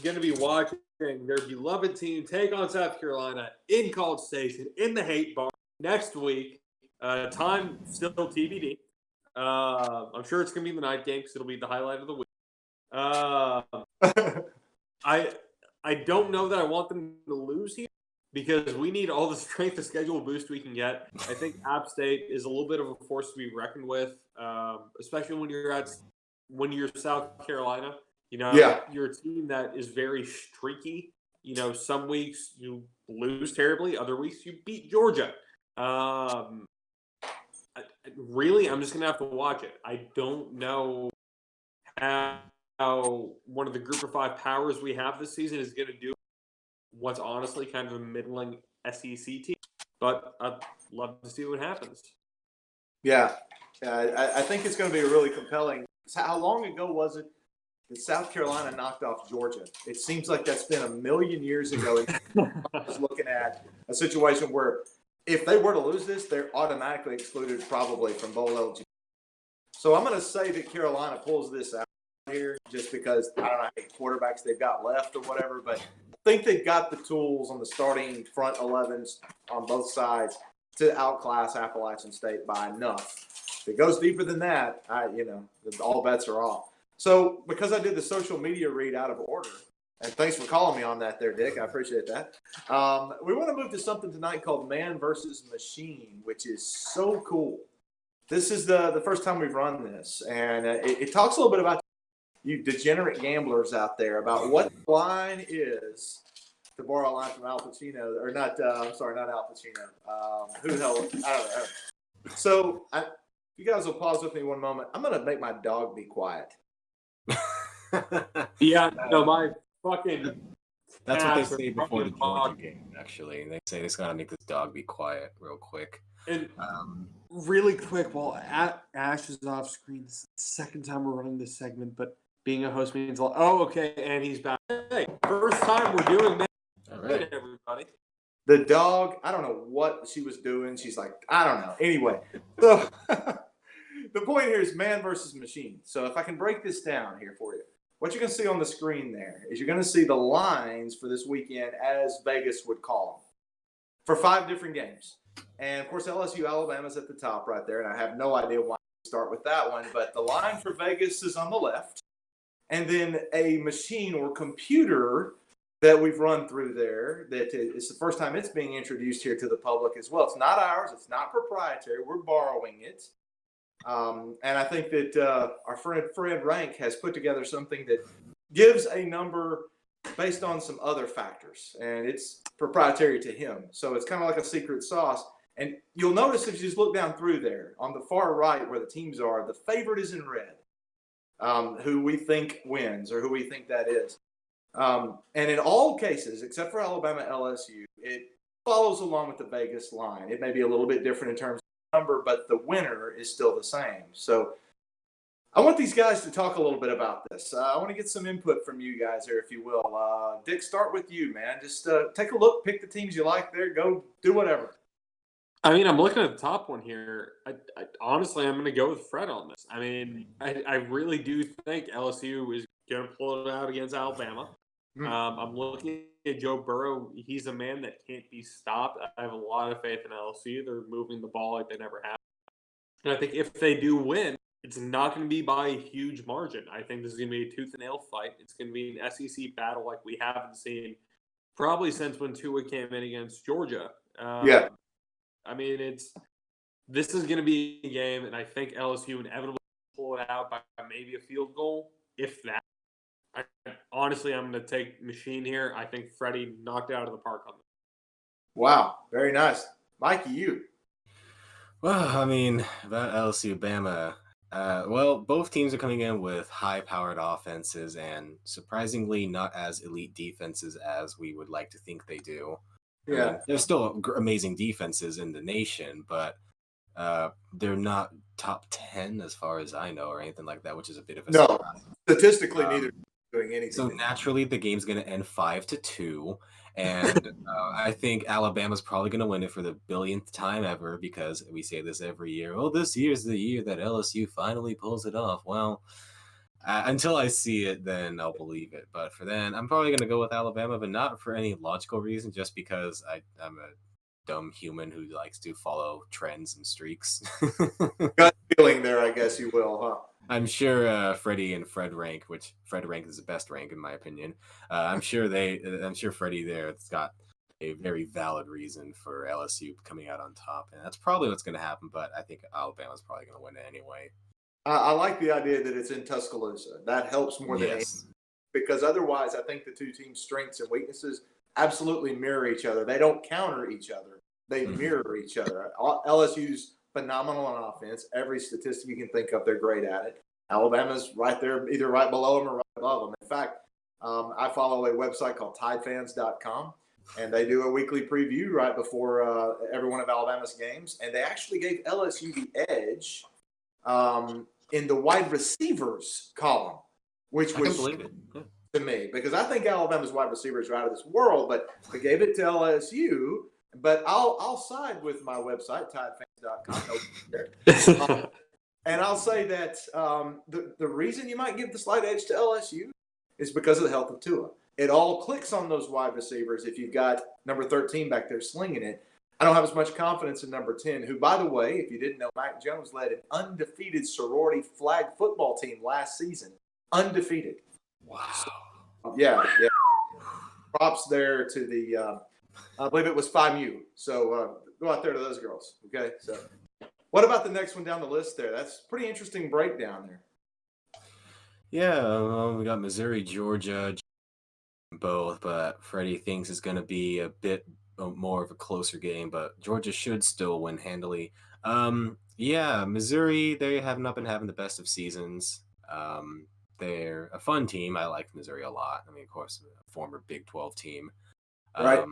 [SPEAKER 3] going to be watching their beloved team take on South Carolina in College Station in the Hate Bar next week, time still TBD. I'm sure it's going to be the night game because it'll be the highlight of the week. I don't know that I want them to lose here because we need all the strength of schedule boost we can get. I think App State is a little bit of a force to be reckoned with, especially when you're South Carolina. You're a team that is very streaky. Some weeks you lose terribly, other weeks you beat Georgia. Really, I'm just going to have to watch it. I don't know how one of the group of 5 powers we have this season is going to do what's honestly kind of a middling SEC team. But I'd love to see what happens.
[SPEAKER 1] Yeah. I think it's going to be really compelling. How long ago was it that South Carolina knocked off Georgia? It seems like that's been a million years ago. I was looking at a situation where if they were to lose this, they're automatically excluded probably from bowl eligibility. So I'm going to say that Carolina pulls this out here just because I don't know how many quarterbacks they've got left or whatever, but I think they've got the tools on the starting front 11s on both sides to outclass Appalachian State by enough. If it goes deeper than that, all bets are off. So because I did the social media read out of order, and thanks for calling me on that there, Dick. I appreciate that. We want to move to something tonight called Man versus Machine, which is so cool. This is the first time we've run this, and it talks a little bit about you degenerate gamblers out there about what the line is, to borrow a line from Al Pacino, or not, I'm sorry, not Al Pacino. Who the hell? I don't know. So you guys will pause with me one moment. I'm going to make my dog be quiet.
[SPEAKER 3] Yeah, no, my fucking.
[SPEAKER 2] That's what they say before the Georgia game, actually. They say it's got to make this dog be quiet real quick.
[SPEAKER 3] And really quick, while Ash is off screen, this is the second time we're running this segment, but being a host means okay, and he's back. Hey, first time we're doing that. All right, everybody.
[SPEAKER 1] The dog, I don't know what she was doing. She's like, I don't know. Anyway, so the point here is man versus machine. So if I can break this down here for you, what you're going to see on the screen there is you're going to see the lines for this weekend as Vegas would call them for 5 different games. And, of course, LSU Alabama's at the top right there, and I have no idea why we start with that one. But the line for Vegas is on the left. And then a machine or computer that we've run through there that is the first time it's being introduced here to the public as well. It's not ours. It's not proprietary. We're borrowing it. And I think that our friend Fred Rank has put together something that gives a number based on some other factors, and it's proprietary to him. So it's kind of like a secret sauce. And you'll notice if you just look down through there on the far right where the teams are, the favorite is in red, who we think wins or who we think that is. And in all cases, except for Alabama LSU, it follows along with the Vegas line. It may be a little bit different in terms of number, but the winner is still the same. So I want these guys to talk a little bit about this. I want to get some input from you guys here, if you will. Dick, start with you, man. Just take a look, pick the teams you like there, go do whatever.
[SPEAKER 3] I mean, I'm looking at the top one here. Honestly, I'm going to go with Fred on this. I mean, I really do think LSU is going to pull it out against Alabama. I'm looking at Joe Burrow. He's a man that can't be stopped. I have a lot of faith in LSU. They're moving the ball like they never have. And I think if they do win, it's not going to be by a huge margin. I think this is going to be a tooth and nail fight. It's going to be an SEC battle like we haven't seen probably since when Tua came in against Georgia.
[SPEAKER 1] Yeah.
[SPEAKER 3] I mean, this is going to be a game, and I think LSU inevitably pull it out by maybe a field goal, if that. Honestly, I'm going to take machine here. I think Freddie knocked it out of the park on this.
[SPEAKER 1] Wow, very nice. Mikey, you.
[SPEAKER 2] Well, I mean, about LSU, Bama, both teams are coming in with high-powered offenses and surprisingly not as elite defenses as we would like to think they do.
[SPEAKER 1] Yeah.
[SPEAKER 2] I mean, there's still amazing defenses in the nation, but they're not top 10 as far as I know or anything like that, which is a bit of a surprise.
[SPEAKER 1] Statistically, neither doing anything.
[SPEAKER 2] So naturally, the game's going to end 5-2, and I think Alabama's probably going to win it for the billionth time ever because we say this every year. Oh, this year's the year that LSU finally pulls it off. Well, until I see it, then I'll believe it. But for then, I'm probably going to go with Alabama, but not for any logical reason, just because I'm a dumb human who likes to follow trends and streaks.
[SPEAKER 1] Gut feeling there, I guess you will, huh?
[SPEAKER 2] I'm sure Freddie and Fred rank, which Fred rank is the best rank in my opinion. I'm sure Freddie there has got a very valid reason for LSU coming out on top, and that's probably what's going to happen. But I think Alabama's probably going to win it anyway.
[SPEAKER 1] I like the idea that it's in Tuscaloosa. That helps more than anything, because otherwise, I think the two teams' strengths and weaknesses absolutely mirror each other. They don't counter each other; they mirror each other. LSU's phenomenal on offense. Every statistic you can think of, they're great at it. Alabama's right there, either right below them or right above them. In fact, I follow a website called tidefans.com, and they do a weekly preview right before every one of Alabama's games. And they actually gave LSU the edge in the wide receivers column, which was to me, because I think Alabama's wide receivers are out of this world, but they gave it to LSU But I'll side with my website, tidefans.com. And I'll say that the reason you might give the slight edge to LSU is because of the health of Tua. It all clicks on those wide receivers if you've got number 13 back there slinging it. I don't have as much confidence in number 10, who, by the way, if you didn't know, Mac Jones led an undefeated sorority flag football team last season. Undefeated.
[SPEAKER 2] Wow.
[SPEAKER 1] Yeah. Props there to the, I believe it was FIMU. So go out there to those girls. Okay. So what about the next one down the list there? That's a pretty interesting breakdown there.
[SPEAKER 2] Yeah, we got Missouri, Georgia, both, but Freddie thinks it's going to be a bit more of a closer game, but Georgia should still win handily. Yeah, Missouri, they have not been having the best of seasons. They're a fun team. I like Missouri a lot. I mean, of course, a former Big 12 team.
[SPEAKER 1] Right.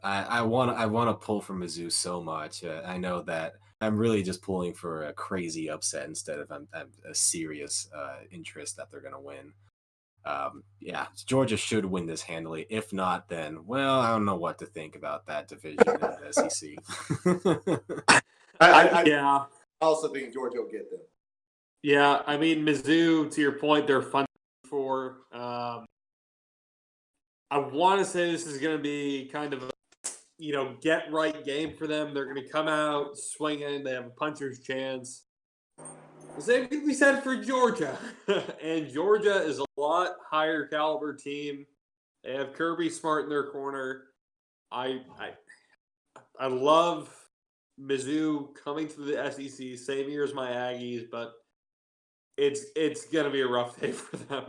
[SPEAKER 2] I want to pull for Mizzou so much. I know that I'm really just pulling for a crazy upset instead of a serious interest that they're going to win. Yeah, Georgia should win this handily. If not, then, well, I don't know what to think about that division in the SEC.
[SPEAKER 1] I also think Georgia will get them.
[SPEAKER 3] Yeah, I mean, Mizzou, to your point, they're fun for. I want to say this is going to be kind of a, get right game for them. They're going to come out swinging. They have a puncher's chance. The same thing we said for Georgia. And Georgia is a lot higher caliber team. They have Kirby Smart in their corner. I love Mizzou coming to the SEC, same year as my Aggies, but it's going to be a rough day for them.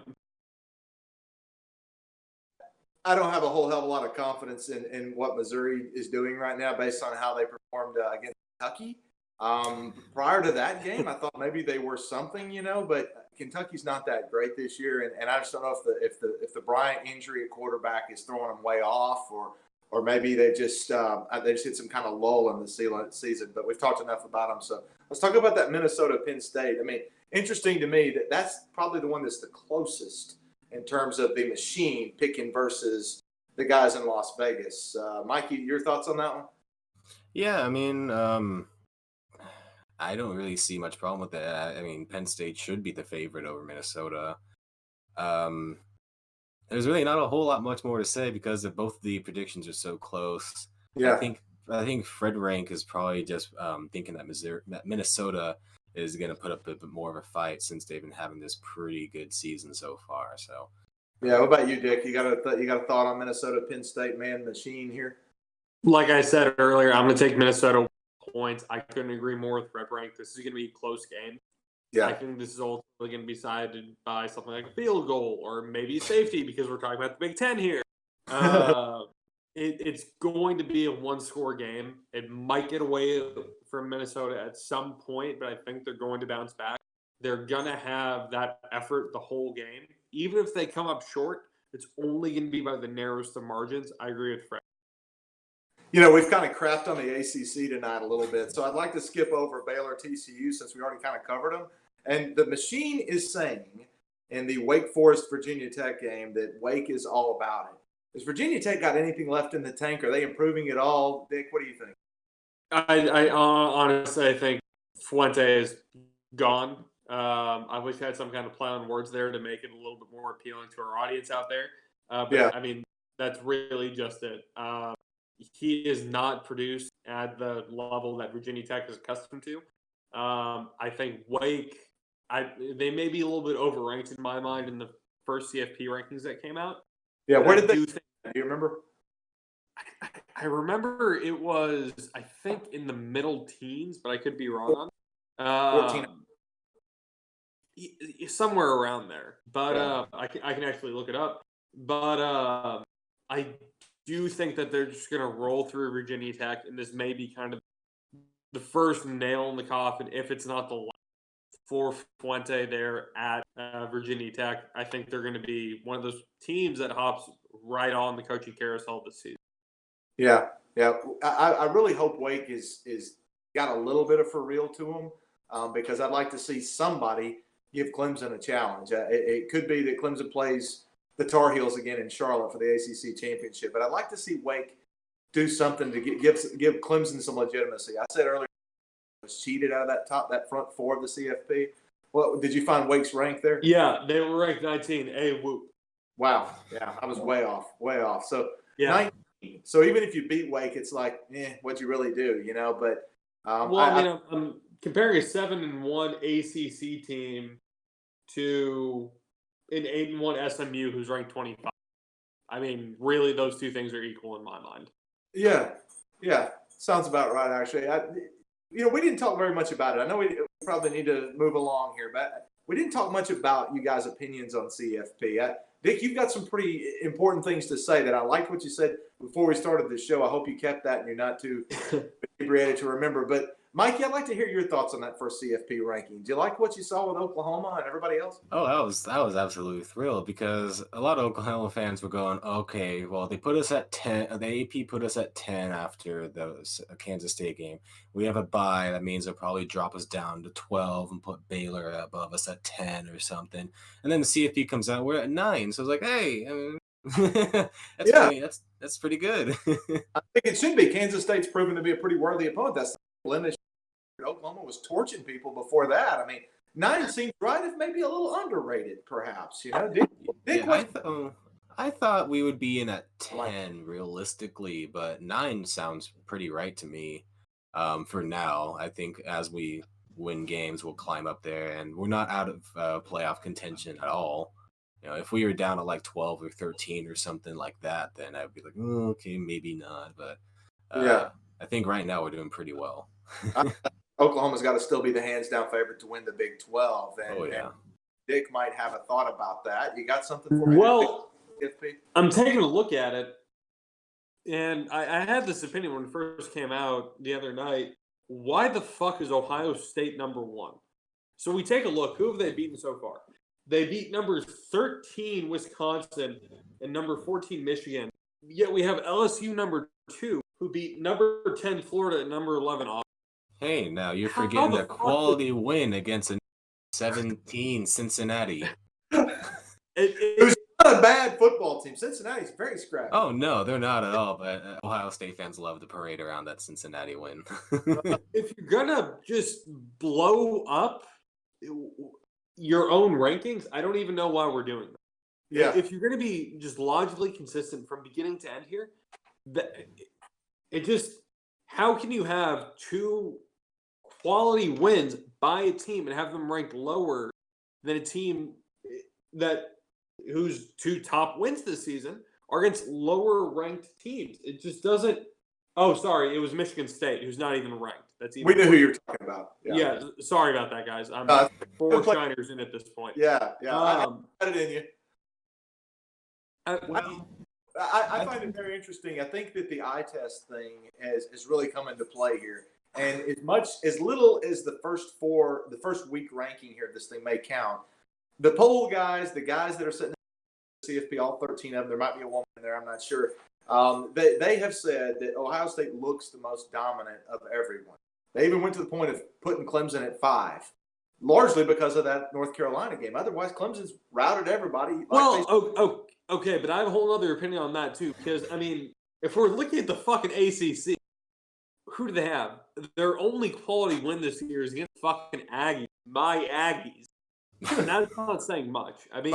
[SPEAKER 1] I don't have a whole hell of a lot of confidence in what Missouri is doing right now based on how they performed against Kentucky. Prior to that game, I thought maybe they were something, but Kentucky's not that great this year, and I just don't know if the Bryant injury at quarterback is throwing them way off, or maybe they just hit some kind of lull in the season. But we've talked enough about them, so let's talk about that Minnesota Penn State. I mean, interesting to me that's probably the one that's the closest in terms of the machine picking versus the guys in Las Vegas. Mikey, your thoughts on that one?
[SPEAKER 2] Yeah, I mean, I don't really see much problem with that. I mean, Penn State should be the favorite over Minnesota. There's really not a whole lot much more to say because of both the predictions are so close.
[SPEAKER 1] Yeah.
[SPEAKER 2] I think Fred Rank is probably just thinking that Minnesota is going to put up a bit more of a fight since they've been having this pretty good season so far. So,
[SPEAKER 1] yeah. What about you, Dick? You got a thought on Minnesota Penn State man machine here?
[SPEAKER 3] Like I said earlier, I'm going to take Minnesota points. I couldn't agree more with Fred Rank. This is going to be a close game.
[SPEAKER 1] Yeah.
[SPEAKER 3] I think this is ultimately going to be decided by something like a field goal or maybe safety because we're talking about the Big Ten here. It's going to be a one-score game. It might get away from Minnesota at some point, but I think they're going to bounce back. They're going to have that effort the whole game. Even if they come up short, it's only going to be by the narrowest of margins. I agree with Fred.
[SPEAKER 1] We've kind of crapped on the ACC tonight a little bit, so I'd like to skip over Baylor TCU since we already kind of covered them. And the machine is saying in the Wake Forest Virginia Tech game that Wake is all about it. Has Virginia Tech got anything left in the tank? Are they improving at all? Dick, what do you think?
[SPEAKER 3] I honestly, I think Fuente is gone. I wish I had some kind of play on words there to make it a little bit more appealing to our audience out there. But yeah. I mean, that's really just it. He is not produced at the level that Virginia Tech is accustomed to. I think Wake, they may be a little bit overranked in my mind in the first CFP rankings that came out.
[SPEAKER 1] Yeah, where did do you remember?
[SPEAKER 3] I remember it was, I think, in the middle teens, but I could be wrong.
[SPEAKER 1] 14.
[SPEAKER 3] Somewhere around there. But I can actually look it up. But I do think that they're just going to roll through Virginia Tech, and this may be kind of the first nail in the coffin, if it's not the last, for Fuente there at Virginia Tech. I think they're going to be one of those teams that hops right on the coaching carousel this season.
[SPEAKER 1] Yeah. I really hope Wake is got a little bit of for real to them because I'd like to see somebody give Clemson a challenge. It could be that Clemson plays the Tar Heels again in Charlotte for the ACC championship, but I'd like to see Wake do something to give Clemson some legitimacy. I said earlier was cheated out of that front four of the CFP. Well, did you find Wake's rank there?
[SPEAKER 3] Yeah, they were ranked 19. Hey, whoop.
[SPEAKER 1] Wow. Yeah, I was way off. So
[SPEAKER 3] Yeah.
[SPEAKER 1] 19. So even if you beat Wake, it's like, what'd you really do, But
[SPEAKER 3] I'm comparing a 7-1 ACC team to an 8-1 SMU who's ranked 25. I mean, really, those two things are equal in my mind.
[SPEAKER 1] Yeah, sounds about right. Actually, we didn't talk very much about it. I know we probably need to move along here, but we didn't talk much about you guys' opinions on CFP. Dick, you've got some pretty important things to say that I liked what you said before we started the show. I hope you kept that and you're not too inebriated to remember. But Mikey, I'd like to hear your thoughts on that first CFP ranking. Do you like what you saw with Oklahoma and everybody else?
[SPEAKER 2] Oh, I was absolutely thrilled because a lot of Oklahoma fans were going, okay, well, they put us at 10. The AP put us at 10 after the Kansas State game. We have a bye. That means they'll probably drop us down to 12 and put Baylor above us at 10 or something. And then the CFP comes out, we're at 9. So I was like, hey, that's pretty good.
[SPEAKER 1] I think it should be. Kansas State's proven to be a pretty worthy opponent. That's the Oklahoma was torching people before that. I mean, 9 seems right, if maybe a little underrated, perhaps.
[SPEAKER 2] I thought we would be in at 10 realistically, but 9 sounds pretty right to me. For now, I think as we win games, we'll climb up there, and we're not out of playoff contention at all. If we were down at like 12 or 13 or something like that, then I'd be like, okay, maybe not. But I think right now we're doing pretty well.
[SPEAKER 1] Oklahoma's got to still be the hands-down favorite to win the Big 12. And Dick might have a thought about that. You got something for me?
[SPEAKER 3] Well, I'm taking a look at it, and I had this opinion when it first came out the other night. Why the fuck is Ohio State number 1? So we take a look. Who have they beaten so far? They beat number 13 Wisconsin and number 14 Michigan. Yet we have LSU number 2, who beat number 10 Florida and number 11 Auburn.
[SPEAKER 2] Hey, now you're forgetting a quality win against a 17 Cincinnati.
[SPEAKER 1] It was not a bad football team. Cincinnati's very scrappy.
[SPEAKER 2] Oh, no, they're not at all. But Ohio State fans love to parade around that Cincinnati win.
[SPEAKER 3] If you're going to just blow up your own rankings, I don't even know why we're doing that.
[SPEAKER 1] Yeah.
[SPEAKER 3] If you're going to be just logically consistent from beginning to end here, how can you have 2 quality wins by a team and have them ranked lower than a team whose 2 top wins this season are against lower ranked teams? It just doesn't. Oh, sorry, it was Michigan State, who's not even ranked.
[SPEAKER 1] We knew who you were talking about.
[SPEAKER 3] Yeah, sorry about that, guys. I'm 4 shiners in at this point.
[SPEAKER 1] Yeah. I had it in you. I find it very interesting. I think that the eye test thing has really come into play here. And as little as the first week ranking here, this thing may count. The poll guys, the guys that are sitting in the CFP, all 13 of them, there might be a woman in there, I'm not sure. They have said that Ohio State looks the most dominant of everyone. They even went to the point of putting Clemson at 5, largely because of that North Carolina game. Otherwise, Clemson's routed everybody.
[SPEAKER 3] Okay, but I have a whole other opinion on that too. Because I mean, if we're looking at the fucking ACC, who do they have? Their only quality win this year is against fucking Aggies. My Aggies. And that's not saying much. I mean,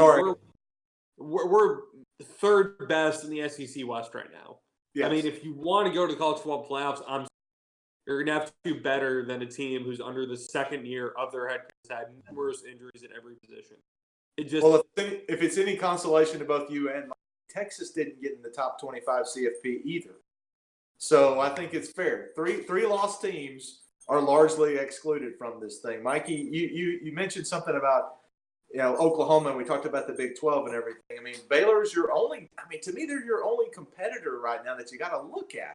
[SPEAKER 3] we're third best in the SEC West right now. Yes. I mean, if you want to go to the college football playoffs, you're going to have to do better than a team who's under the second year of their head coach, had numerous injuries at every position.
[SPEAKER 1] If it's any consolation to both you and Mike, Texas didn't get in the top 25 CFP either. So I think it's fair. Three lost teams are largely excluded from this thing. Mikey, you mentioned something about Oklahoma, and we talked about the Big 12 and everything. I mean, Baylor's to me, they're your only competitor right now that you got to look at.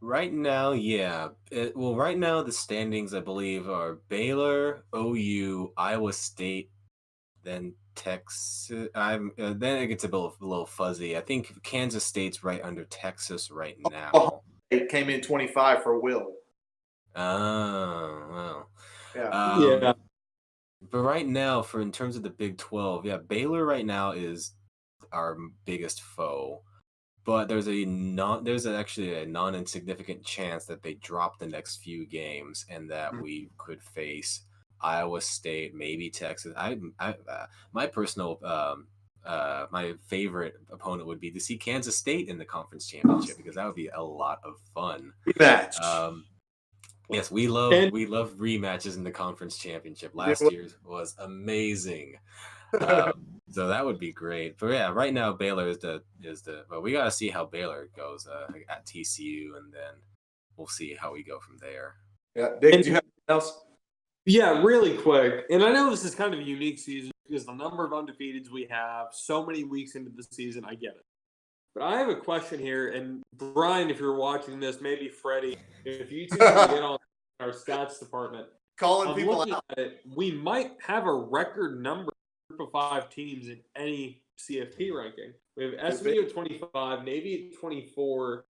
[SPEAKER 2] Right now, yeah. Right now the standings, I believe, are Baylor, OU, Iowa State, then Texas. Then it gets a little fuzzy. I think Kansas State's right under Texas right now.
[SPEAKER 1] It came in 25 for Will.
[SPEAKER 2] Oh, well.
[SPEAKER 1] Yeah.
[SPEAKER 2] But right now, in terms of the Big 12, Baylor right now is our biggest foe. but there's actually a non-insignificant chance that they drop the next few games and that we could face Iowa State, maybe Texas. My personal my favorite opponent would be to see Kansas State in the conference championship, because that would be a lot of fun.
[SPEAKER 1] Rematch.
[SPEAKER 2] Yes, we love rematches in the conference championship. Last year's was amazing. So that would be great. But yeah, right now Baylor is the but we got to see how Baylor goes at TCU, and then we'll see how we go from there.
[SPEAKER 1] Yeah, Dick, do you have anything else?
[SPEAKER 3] Yeah, really quick. And I know this is kind of a unique season because the number of undefeateds we have, so many weeks into the season, I get it. But I have a question here, and Brian, if you're watching this, maybe Freddie, if you two can get on our stats department.
[SPEAKER 1] Calling people out.
[SPEAKER 3] At it, we might have a record number of 5 teams in any CFP ranking. We have SMU at 25, Navy at 24,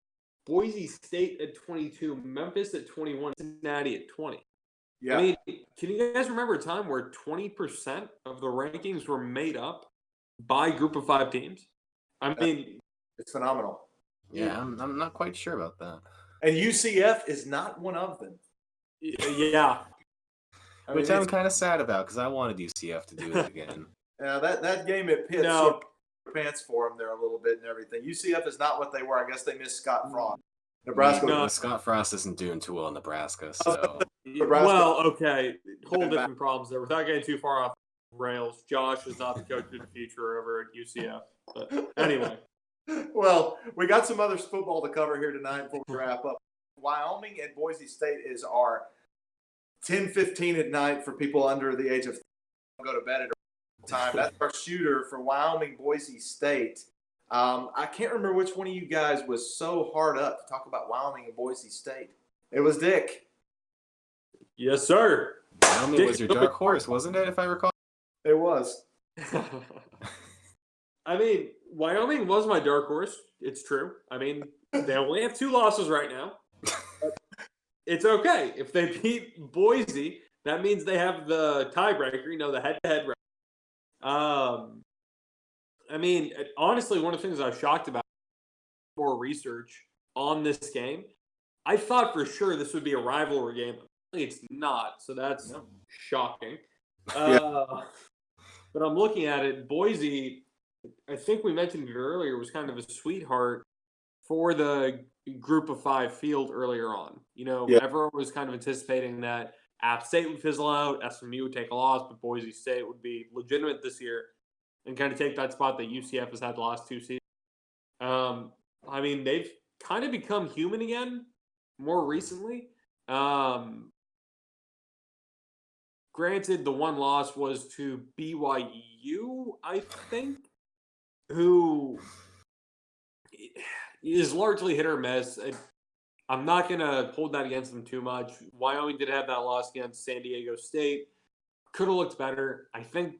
[SPEAKER 3] Boise State at 22, Memphis at 21, Cincinnati at 20.
[SPEAKER 1] Yeah.
[SPEAKER 3] I mean, can you guys remember a time where 20% of the rankings were made up by group of 5 teams? I mean,
[SPEAKER 1] it's phenomenal.
[SPEAKER 2] Yeah, I'm not quite sure about that.
[SPEAKER 1] And UCF is not one of them.
[SPEAKER 3] Yeah.
[SPEAKER 2] Which I'm kind of sad about, because I wanted UCF to do it again.
[SPEAKER 1] Yeah, that game at Pitt sort of pants for them there a little bit and everything. UCF is not what they were. I guess they missed Scott Frost. Nebraska.
[SPEAKER 2] Scott Frost isn't doing too well in Nebraska. So.
[SPEAKER 3] Well, okay. Whole different problems there. Without getting too far off the rails, Josh is not the coach of the future over at UCF. But anyway.
[SPEAKER 1] Well, we got some other football to cover here tonight before we wrap up. Wyoming and Boise State is our 10:15 at night for people under the age of 30. Go to bed at a time. That's our shooter for Wyoming, Boise State. I can't remember which one of you guys was so hard up to talk about Wyoming and Boise State. It was Dick.
[SPEAKER 3] Yes, sir.
[SPEAKER 2] Wyoming was your dark horse, wasn't it, if I recall?
[SPEAKER 1] It was.
[SPEAKER 3] I mean, Wyoming was my dark horse. It's true. I mean, they only have 2 losses right now. It's okay. If they beat Boise, that means they have the tiebreaker, the head-to-head record. I mean, honestly, one of the things I was shocked about, more research on this game, I thought for sure this would be a rivalry game. It's not, so that's shocking. But I'm looking at it. Boise, I think we mentioned it earlier, was kind of a sweetheart for the group of 5 field earlier on. Everyone was kind of anticipating that App State would fizzle out, SMU would take a loss, but Boise State would be legitimate this year and kind of take that spot that UCF has had the last 2 seasons. I mean, they've kind of become human again more recently. Granted, the one loss was to BYU, I think, who is largely hit or miss. I'm not going to hold that against them too much. Wyoming did have that loss against San Diego State. Could have looked better. I think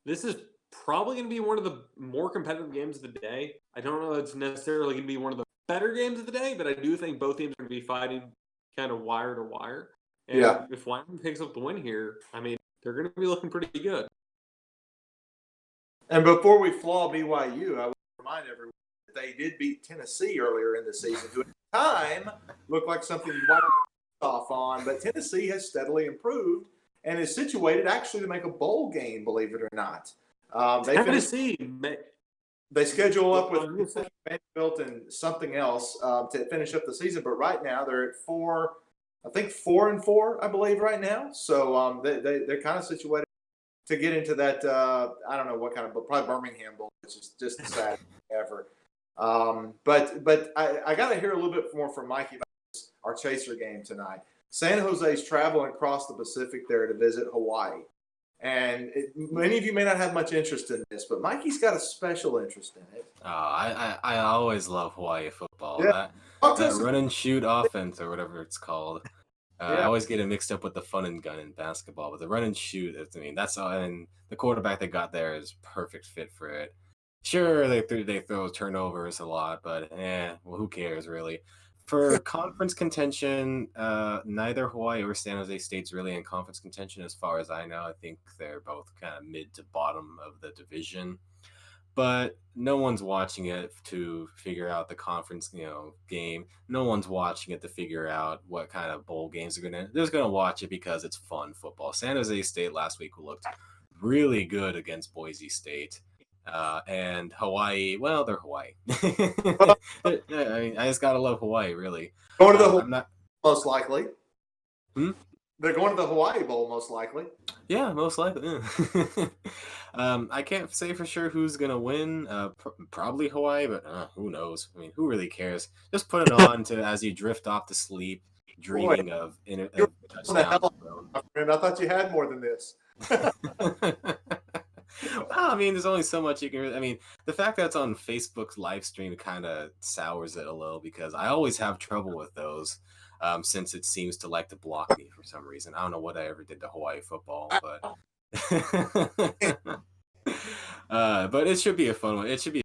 [SPEAKER 3] this is probably going to be one of the more competitive games of the day. I don't know if it's necessarily going to be one of the better games of the day, but I do think both teams are going to be fighting kind of wire to wire. And if Wyoming picks up the win here, I mean, they're going to be looking pretty good.
[SPEAKER 1] And before we flaw BYU, I would remind everyone that they did beat Tennessee earlier in the season, who at the time looked like something you might off on. But Tennessee has steadily improved and is situated actually to make a bowl game, believe it or not. They schedule up with Vanderbilt and something else to finish up the season. But right now they're at 4-4, I believe, right now. So they're kind of situated to get into that, I don't know what kind of, but probably Birmingham Bowl, which is just the saddest ever. But I got to hear a little bit more from Mikey about our Chaser game tonight. San Jose's traveling across the Pacific there to visit Hawaii. And many of you may not have much interest in this, but Mikey's got a special interest in it.
[SPEAKER 2] Oh, I always love Hawaii football.
[SPEAKER 1] Yeah.
[SPEAKER 2] That run and shoot offense, or whatever it's called. I always get it mixed up with the fun and gun in basketball, but the run and shoot, that's all. And the quarterback they got there is perfect fit for it. Sure, they throw turnovers a lot, but well, who cares really? For conference contention, neither Hawaii or San Jose State's really in conference contention as far as I know. I think they're both kind of mid to bottom of the division. but no one's watching it to figure out the conference, game. No one's watching it to figure out what kind of bowl games they're gonna. They're just gonna watch it because it's fun football. San Jose State last week looked really good against Boise State. And Hawaii, well, they're Hawaii. I mean, I just gotta love Hawaii, really.
[SPEAKER 1] Going to the
[SPEAKER 2] I'm not
[SPEAKER 1] most likely.
[SPEAKER 2] Hmm?
[SPEAKER 1] They're going to the Hawaii Bowl, most likely.
[SPEAKER 2] Yeah, most likely. I can't say for sure who's gonna win. Probably Hawaii, but who knows? I mean, who really cares? Just put it on to as you drift off to sleep, dreaming of touchdown.
[SPEAKER 1] And I thought you had more than this.
[SPEAKER 2] Well, I mean, there's only so much you can. I mean, the fact that it's on Facebook's live stream kind of sours it a little because I always have trouble with those. Since it seems to like to block me for some reason. I don't know what I ever did to Hawaii football, but but it should be a fun one. It should be.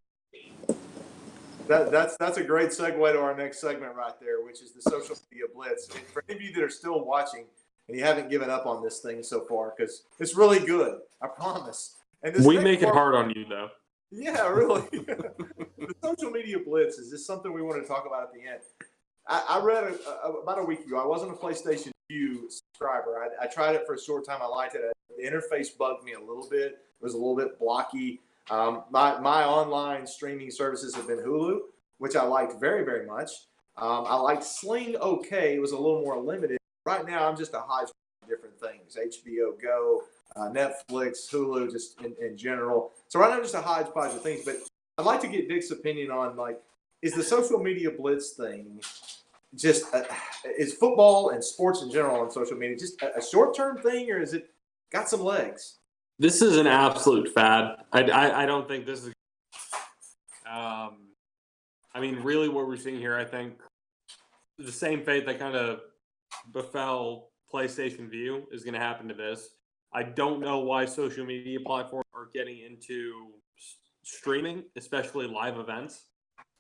[SPEAKER 1] That's a great segue to our next segment right there, which is the social media blitz. And for any of you that are still watching and you haven't given up on this thing so far, because it's really good, I promise. And
[SPEAKER 3] we make it hard on you, though.
[SPEAKER 1] Yeah, really. The social media blitz is just something we want to talk about at the end. I read about a week ago. I wasn't a PlayStation View subscriber. I tried it for a short time. I liked it. The interface bugged me a little bit. It was a little bit blocky. My online streaming services have been Hulu, which I liked very, very much. I liked Sling okay. It was a little more limited. Right now, I'm just a hodgepodge of different things. HBO Go, Netflix, Hulu, just in general. So right now, I'm just a hodgepodge of things. But I'd like to get Dick's opinion on, like, is the social media blitz thing just is football and sports in general on social media just a short-term thing, or is it got some legs?
[SPEAKER 3] This is an absolute fad. I don't think this is. I mean, really, what we're seeing here, I think, the same fate that kind of befell PlayStation View is going to happen to this. I don't know why social media platforms are getting into streaming, especially live events.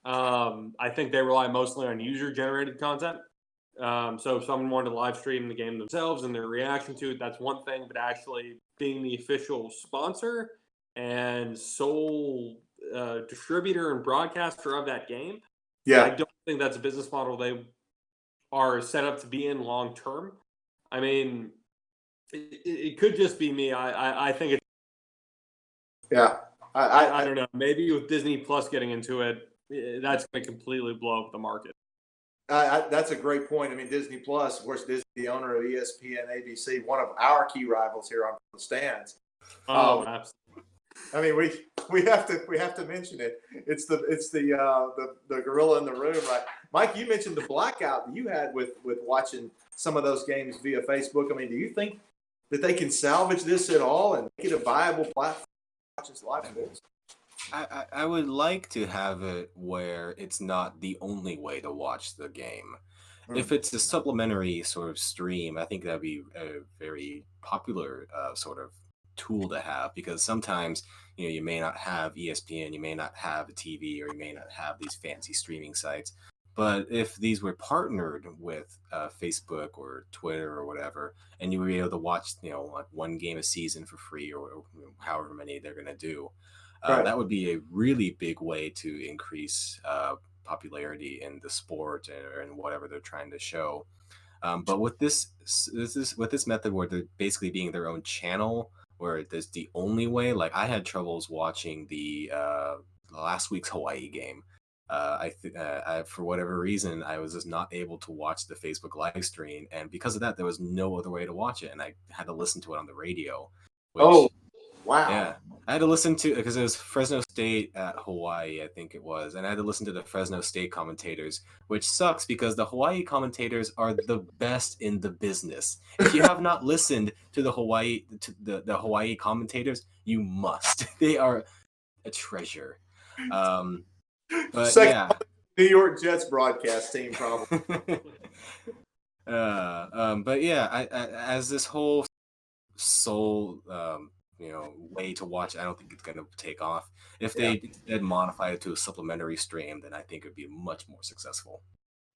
[SPEAKER 3] I think they rely mostly on user-generated content. So if someone wanted to live stream the game themselves and their reaction to it, that's one thing. But actually being the official sponsor and sole distributor and broadcaster of that game, I don't think that's a business model they are set up to be in long term. I mean, it could just be me. I think it's I don't know. Maybe with Disney Plus getting into it, that's going to completely blow up the market.
[SPEAKER 1] That's a great point. I mean, Disney Plus, of course, Disney, the owner of ESPN, ABC, one of our key rivals here on the stands.
[SPEAKER 3] Oh, absolutely.
[SPEAKER 1] I mean, we have to mention it. It's the gorilla in the room, right? Mike, you mentioned the blackout that you had with watching some of those games via Facebook. I mean, do you think that they can salvage this at all and make it a viable platform to watch this live sports?
[SPEAKER 2] I would like to have it where it's not the only way to watch the game. If it's a supplementary sort of stream, I think that'd be a very popular sort of tool to have, because sometimes you may not have ESPN, you may not have a TV, or you may not have these fancy streaming sites. But if these were partnered with Facebook or Twitter or whatever, and you were able to watch like one game a season for free, or however many they're going to do. That would be a really big way to increase popularity in the sport and whatever they're trying to show. But with this method where they're basically being their own channel, where there's the only way, like I had troubles watching the last week's Hawaii game. I for whatever reason, I was just not able to watch the Facebook live stream, and because of that, there was no other way to watch it, and I had to listen to it on the radio.
[SPEAKER 1] Wow.
[SPEAKER 2] Yeah, I had to listen to, because it was Fresno State at Hawaii, I think it was, and I had to listen to the Fresno State commentators, which sucks because the Hawaii commentators are the best in the business. If you have not listened to the Hawaii commentators, you must. They are a treasure. But yeah,
[SPEAKER 1] New York Jets broadcast team probably.
[SPEAKER 2] But yeah, I as this whole sole way to watch, I don't think it's going to take off. If they did modify it to a supplementary stream, then I think it would be much more successful.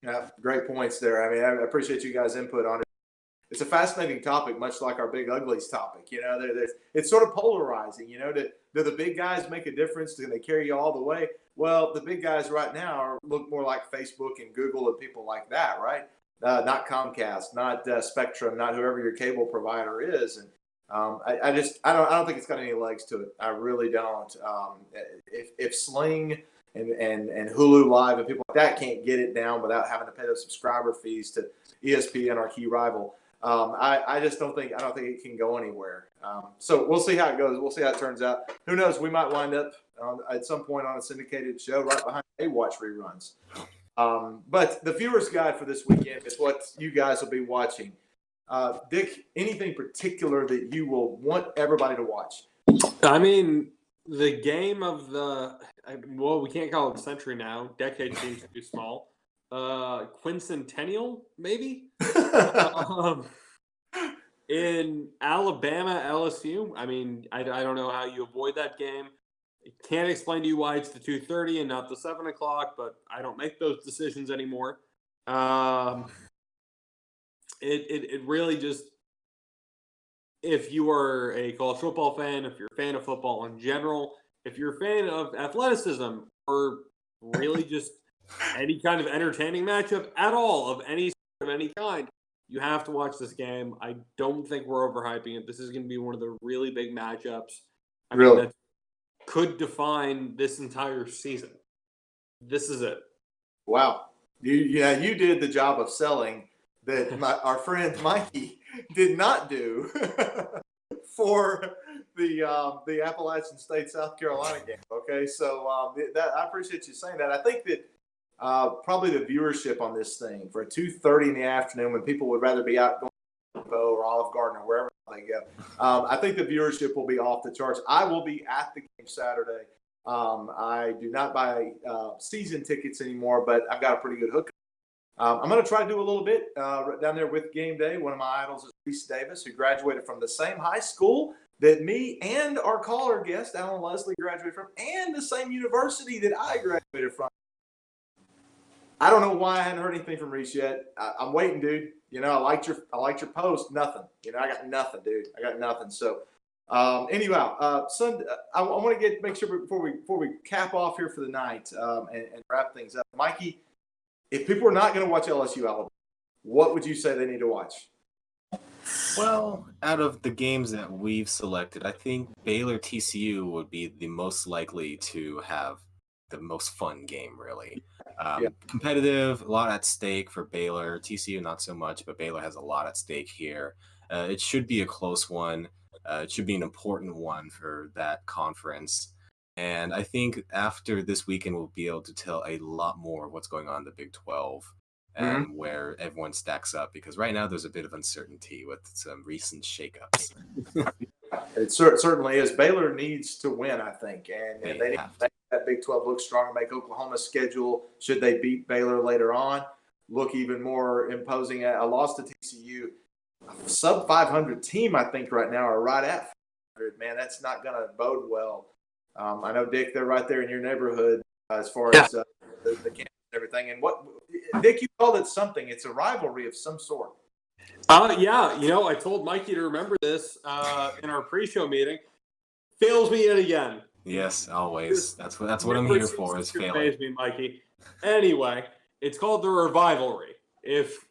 [SPEAKER 1] Yeah, great points there. I mean, I appreciate you guys' input on it. it's a fascinating topic, much like our Big Uglies topic. It's sort of polarizing. Do the big guys make a difference? Do they carry you all the way? Well, the big guys right now look more like Facebook and Google and people like that, right? Not Comcast, not Spectrum, not whoever your cable provider is. And I don't think it's got any legs to it. I really don't. If Sling and Hulu Live and people like that can't get it down without having to pay those subscriber fees to ESPN, our key rival, I don't think it can go anywhere. So we'll see how it goes. We'll see how it turns out. Who knows? We might wind up at some point on a syndicated show right behind Watch reruns. But the viewer's guide for this weekend is what you guys will be watching. Dick, anything particular that you will want everybody to watch?
[SPEAKER 3] I mean, the game of we can't call it the century now. Decade seems too small. Quincentennial, maybe? In Alabama, LSU, I mean, I don't know how you avoid that game. I can't explain to you why it's the 2:30 and not the 7 o'clock, but I don't make those decisions anymore. It really just, if you are a college football fan, if you're a fan of football in general, if you're a fan of athleticism, or really just any kind of entertaining matchup at all of any kind, you have to watch this game. I don't think we're overhyping it. This is going to be one of the really big matchups. I mean, that could define this entire season. This is it. Wow.
[SPEAKER 1] You did the job of selling that our friend Mikey did not do for the Appalachian State South Carolina game. Okay, so I appreciate you saying that. I think that probably the viewership on this thing for a 2:30 in the afternoon when people would rather be out going to or Olive Garden or wherever they go, I think the viewership will be off the charts. I will be at the game Saturday. I do not buy season tickets anymore, but I've got a pretty good hookup. I'm going to try to do a little bit down there with Gameday. One of my idols is Reese Davis, who graduated from the same high school that me and our caller guest, Alan Leslie, graduated from, and the same university that I graduated from. I don't know why I hadn't heard anything from Reese yet. I'm waiting, dude. I liked your post. Nothing. I got nothing, dude. I got nothing. So anyhow, Sunday, I want to make sure before we cap off here for the night and wrap things up, Mikey. If people are not going to watch LSU Alabama, what would you say they need to watch?
[SPEAKER 2] Well, out of the games that we've selected, I think Baylor TCU would be the most likely to have the most fun game, really. Competitive, a lot at stake for Baylor. TCU, not so much, but Baylor has a lot at stake here. It should be a close one. It should be an important one for that conference. And I think after this weekend, we'll be able to tell a lot more of what's going on in the Big 12 and where everyone stacks up. Because right now, there's a bit of uncertainty with some recent shakeups.
[SPEAKER 1] It certainly is. Baylor needs to win, I think. And they need to make that Big 12 look strong and make Oklahoma's schedule, should they beat Baylor later on, look even more imposing. A loss to TCU, a sub-500 team, I think, right now are right at 500. Man, that's not going to bode well. I know, Dick, they're right there in your neighborhood as far as the campus and everything. And Dick, you called it something. It's a rivalry of some sort.
[SPEAKER 3] Yeah. I told Mikey to remember this in our pre-show meeting. Fails me yet again.
[SPEAKER 2] Yes, always. That's what I'm here for, is failing.
[SPEAKER 3] Me, Mikey. Anyway, it's called the Revivalry. If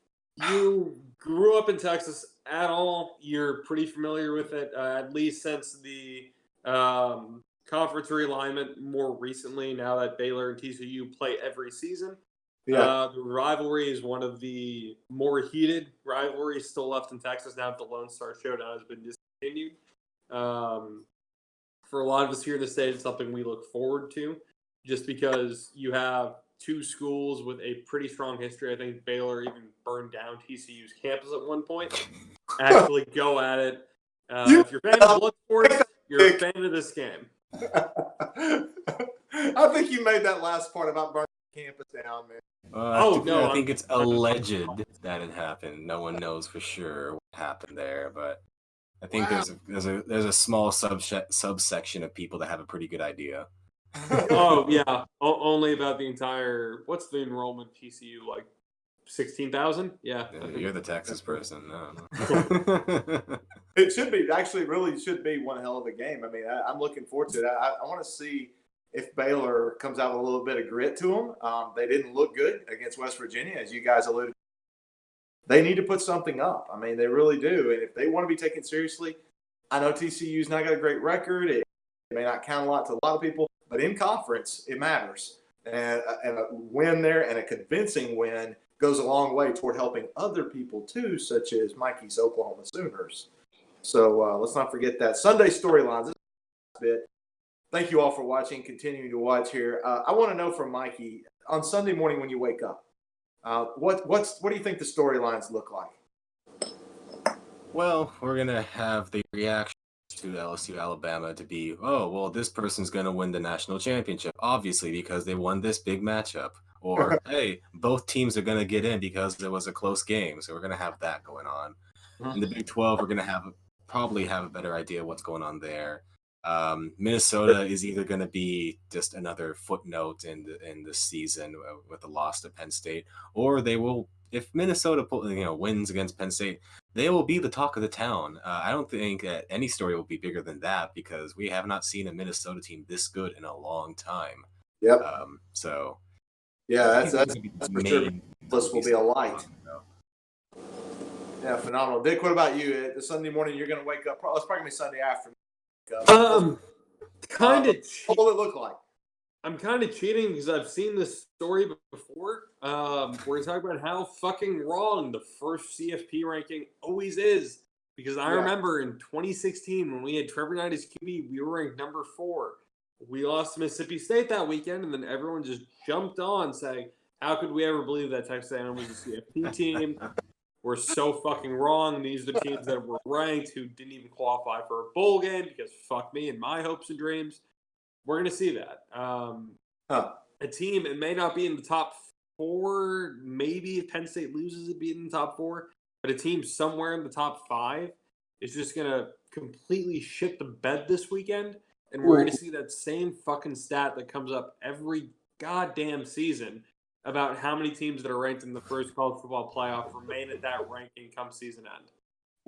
[SPEAKER 3] you grew up in Texas at all, you're pretty familiar with it, at least since the conference realignment more recently, now that Baylor and TCU play every season. The rivalry is one of the more heated rivalries still left in Texas now that the Lone Star Showdown has been discontinued. For a lot of us here in the state, it's something we look forward to, just because you have two schools with a pretty strong history. I think Baylor even burned down TCU's campus at one point. Actually go at it. If you're a fan of blood sports, you're a fan of this game.
[SPEAKER 1] I think you made that last part about burning campus down, man.
[SPEAKER 2] I think it's alleged that it happened. No one knows for sure what happened there, but I think there's a small subsection of people that have a pretty good idea.
[SPEAKER 3] Oh yeah, only about the entire. What's the enrollment TCU like? 16,000? Yeah.
[SPEAKER 2] You're the Texas person. No.
[SPEAKER 1] It should be actually really should be one hell of a game. I mean, I'm looking forward to it. I want to see if Baylor comes out with a little bit of grit to them. They didn't look good against West Virginia, as you guys alluded. They need to put something up. I mean, they really do. And if they want to be taken seriously, I know TCU's not got a great record. It may not count a lot to a lot of people, but in conference, it matters. And a win there and a convincing win goes a long way toward helping other people too, such as Mikey's Oklahoma Sooners. So let's not forget that. Sunday storylines. This bit. Thank you all for watching, continuing to watch here. I want to know from Mikey, on Sunday morning when you wake up, what do you think the storylines look like?
[SPEAKER 2] Well, we're going to have the reaction to LSU Alabama to be, oh, well, this person's going to win the national championship, obviously, because they won this big matchup. Or, hey, both teams are going to get in because it was a close game. So we're going to have that going on. In the Big 12, we're going to probably have a better idea of what's going on there. Minnesota is either going to be just another footnote in the season with a loss to Penn State, or they will, if Minnesota wins against Penn State, they will be the talk of the town. I don't think that any story will be bigger than that because we have not seen a Minnesota team this good in a long time.
[SPEAKER 1] Yep.
[SPEAKER 2] So
[SPEAKER 1] yeah, that's for sure. This will be a light. Yeah, phenomenal. Dick, what about you? The Sunday morning, you're going to wake up. It's probably going to be Sunday afternoon.
[SPEAKER 3] Kind of.
[SPEAKER 1] What will it look like?
[SPEAKER 3] I'm kind of cheating because I've seen this story before, where you talk about how fucking wrong the first CFP ranking always is. Because I remember in 2016 when we had Trevor Knight as QB, we were ranked number 4. We lost to Mississippi State that weekend, and then everyone just jumped on saying, "How could we ever believe that Texas A&M was a CFP team? We're so fucking wrong. These are the teams that were ranked who didn't even qualify for a bowl game because fuck me and my hopes and dreams." We're going to see that. A team, it may not be in the top 4, maybe if Penn State loses, it'd be in the top 4, but a team somewhere in the top 5 is just going to completely shit the bed this weekend, and we're going to see that same fucking stat that comes up every goddamn season about how many teams that are ranked in the first college football playoff remain at that ranking come season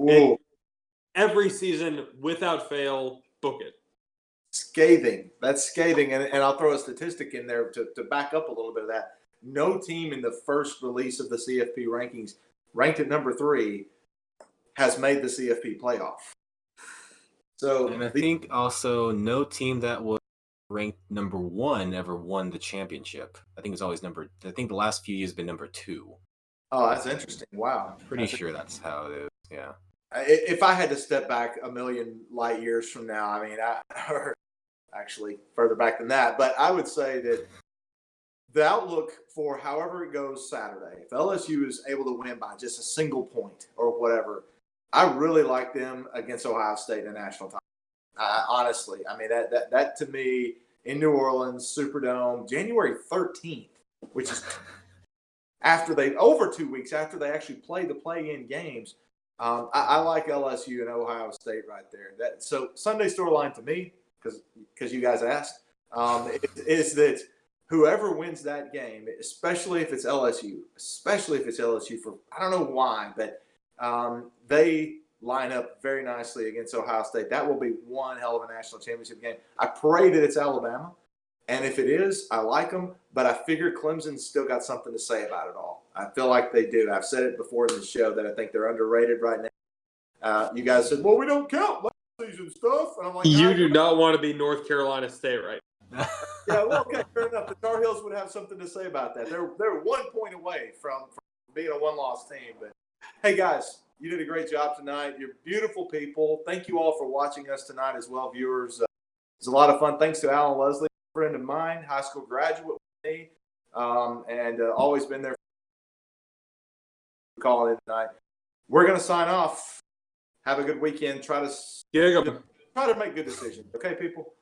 [SPEAKER 3] end. Every season, without fail, book it.
[SPEAKER 1] Scathing. That's scathing. And I'll throw a statistic in there to back up a little bit of that. No team in the first release of the CFP rankings, ranked at number 3, has made the CFP playoff. So,
[SPEAKER 2] and I think also no team that was ranked number 1 ever won the championship. I think it's always I think the last few years have been number 2.
[SPEAKER 1] Oh, that's interesting. Wow.
[SPEAKER 2] Pretty sure that's how it is. Yeah.
[SPEAKER 1] If I had to step back a million light years from now, I mean, or actually further back than that, but I would say that the outlook for however it goes Saturday, if LSU is able to win by just a single point or whatever, I really like them against Ohio State in a national title. Honestly, I mean, that to me in New Orleans, Superdome, January 13th, which is over 2 weeks after they actually play the play-in games. I like LSU and Ohio State right there. So Sunday storyline to me, because you guys asked, is that whoever wins that game, especially if it's LSU for, I don't know why, but they line up very nicely against Ohio State. That will be one hell of a national championship game. I pray that it's Alabama, and if it is, I like them, but I figure Clemson's still got something to say about it all. I feel like they do. I've said it before in the show that I think they're underrated right now. You guys said, well, we don't count last season stuff. And I'm like,
[SPEAKER 3] you do not want to be North Carolina State right now.
[SPEAKER 1] Yeah, well, okay, fair enough. The Tar Heels would have something to say about that. They're 1 point away from being a one-loss team. But, hey, guys, you did a great job tonight. You're beautiful people. Thank you all for watching us tonight as well, viewers. It was a lot of fun. Thanks to Alan Leslie, a friend of mine, high school graduate with me, and always been there for calling in tonight. We're going to sign off. Have a good weekend. Try to make good decisions. Okay, people?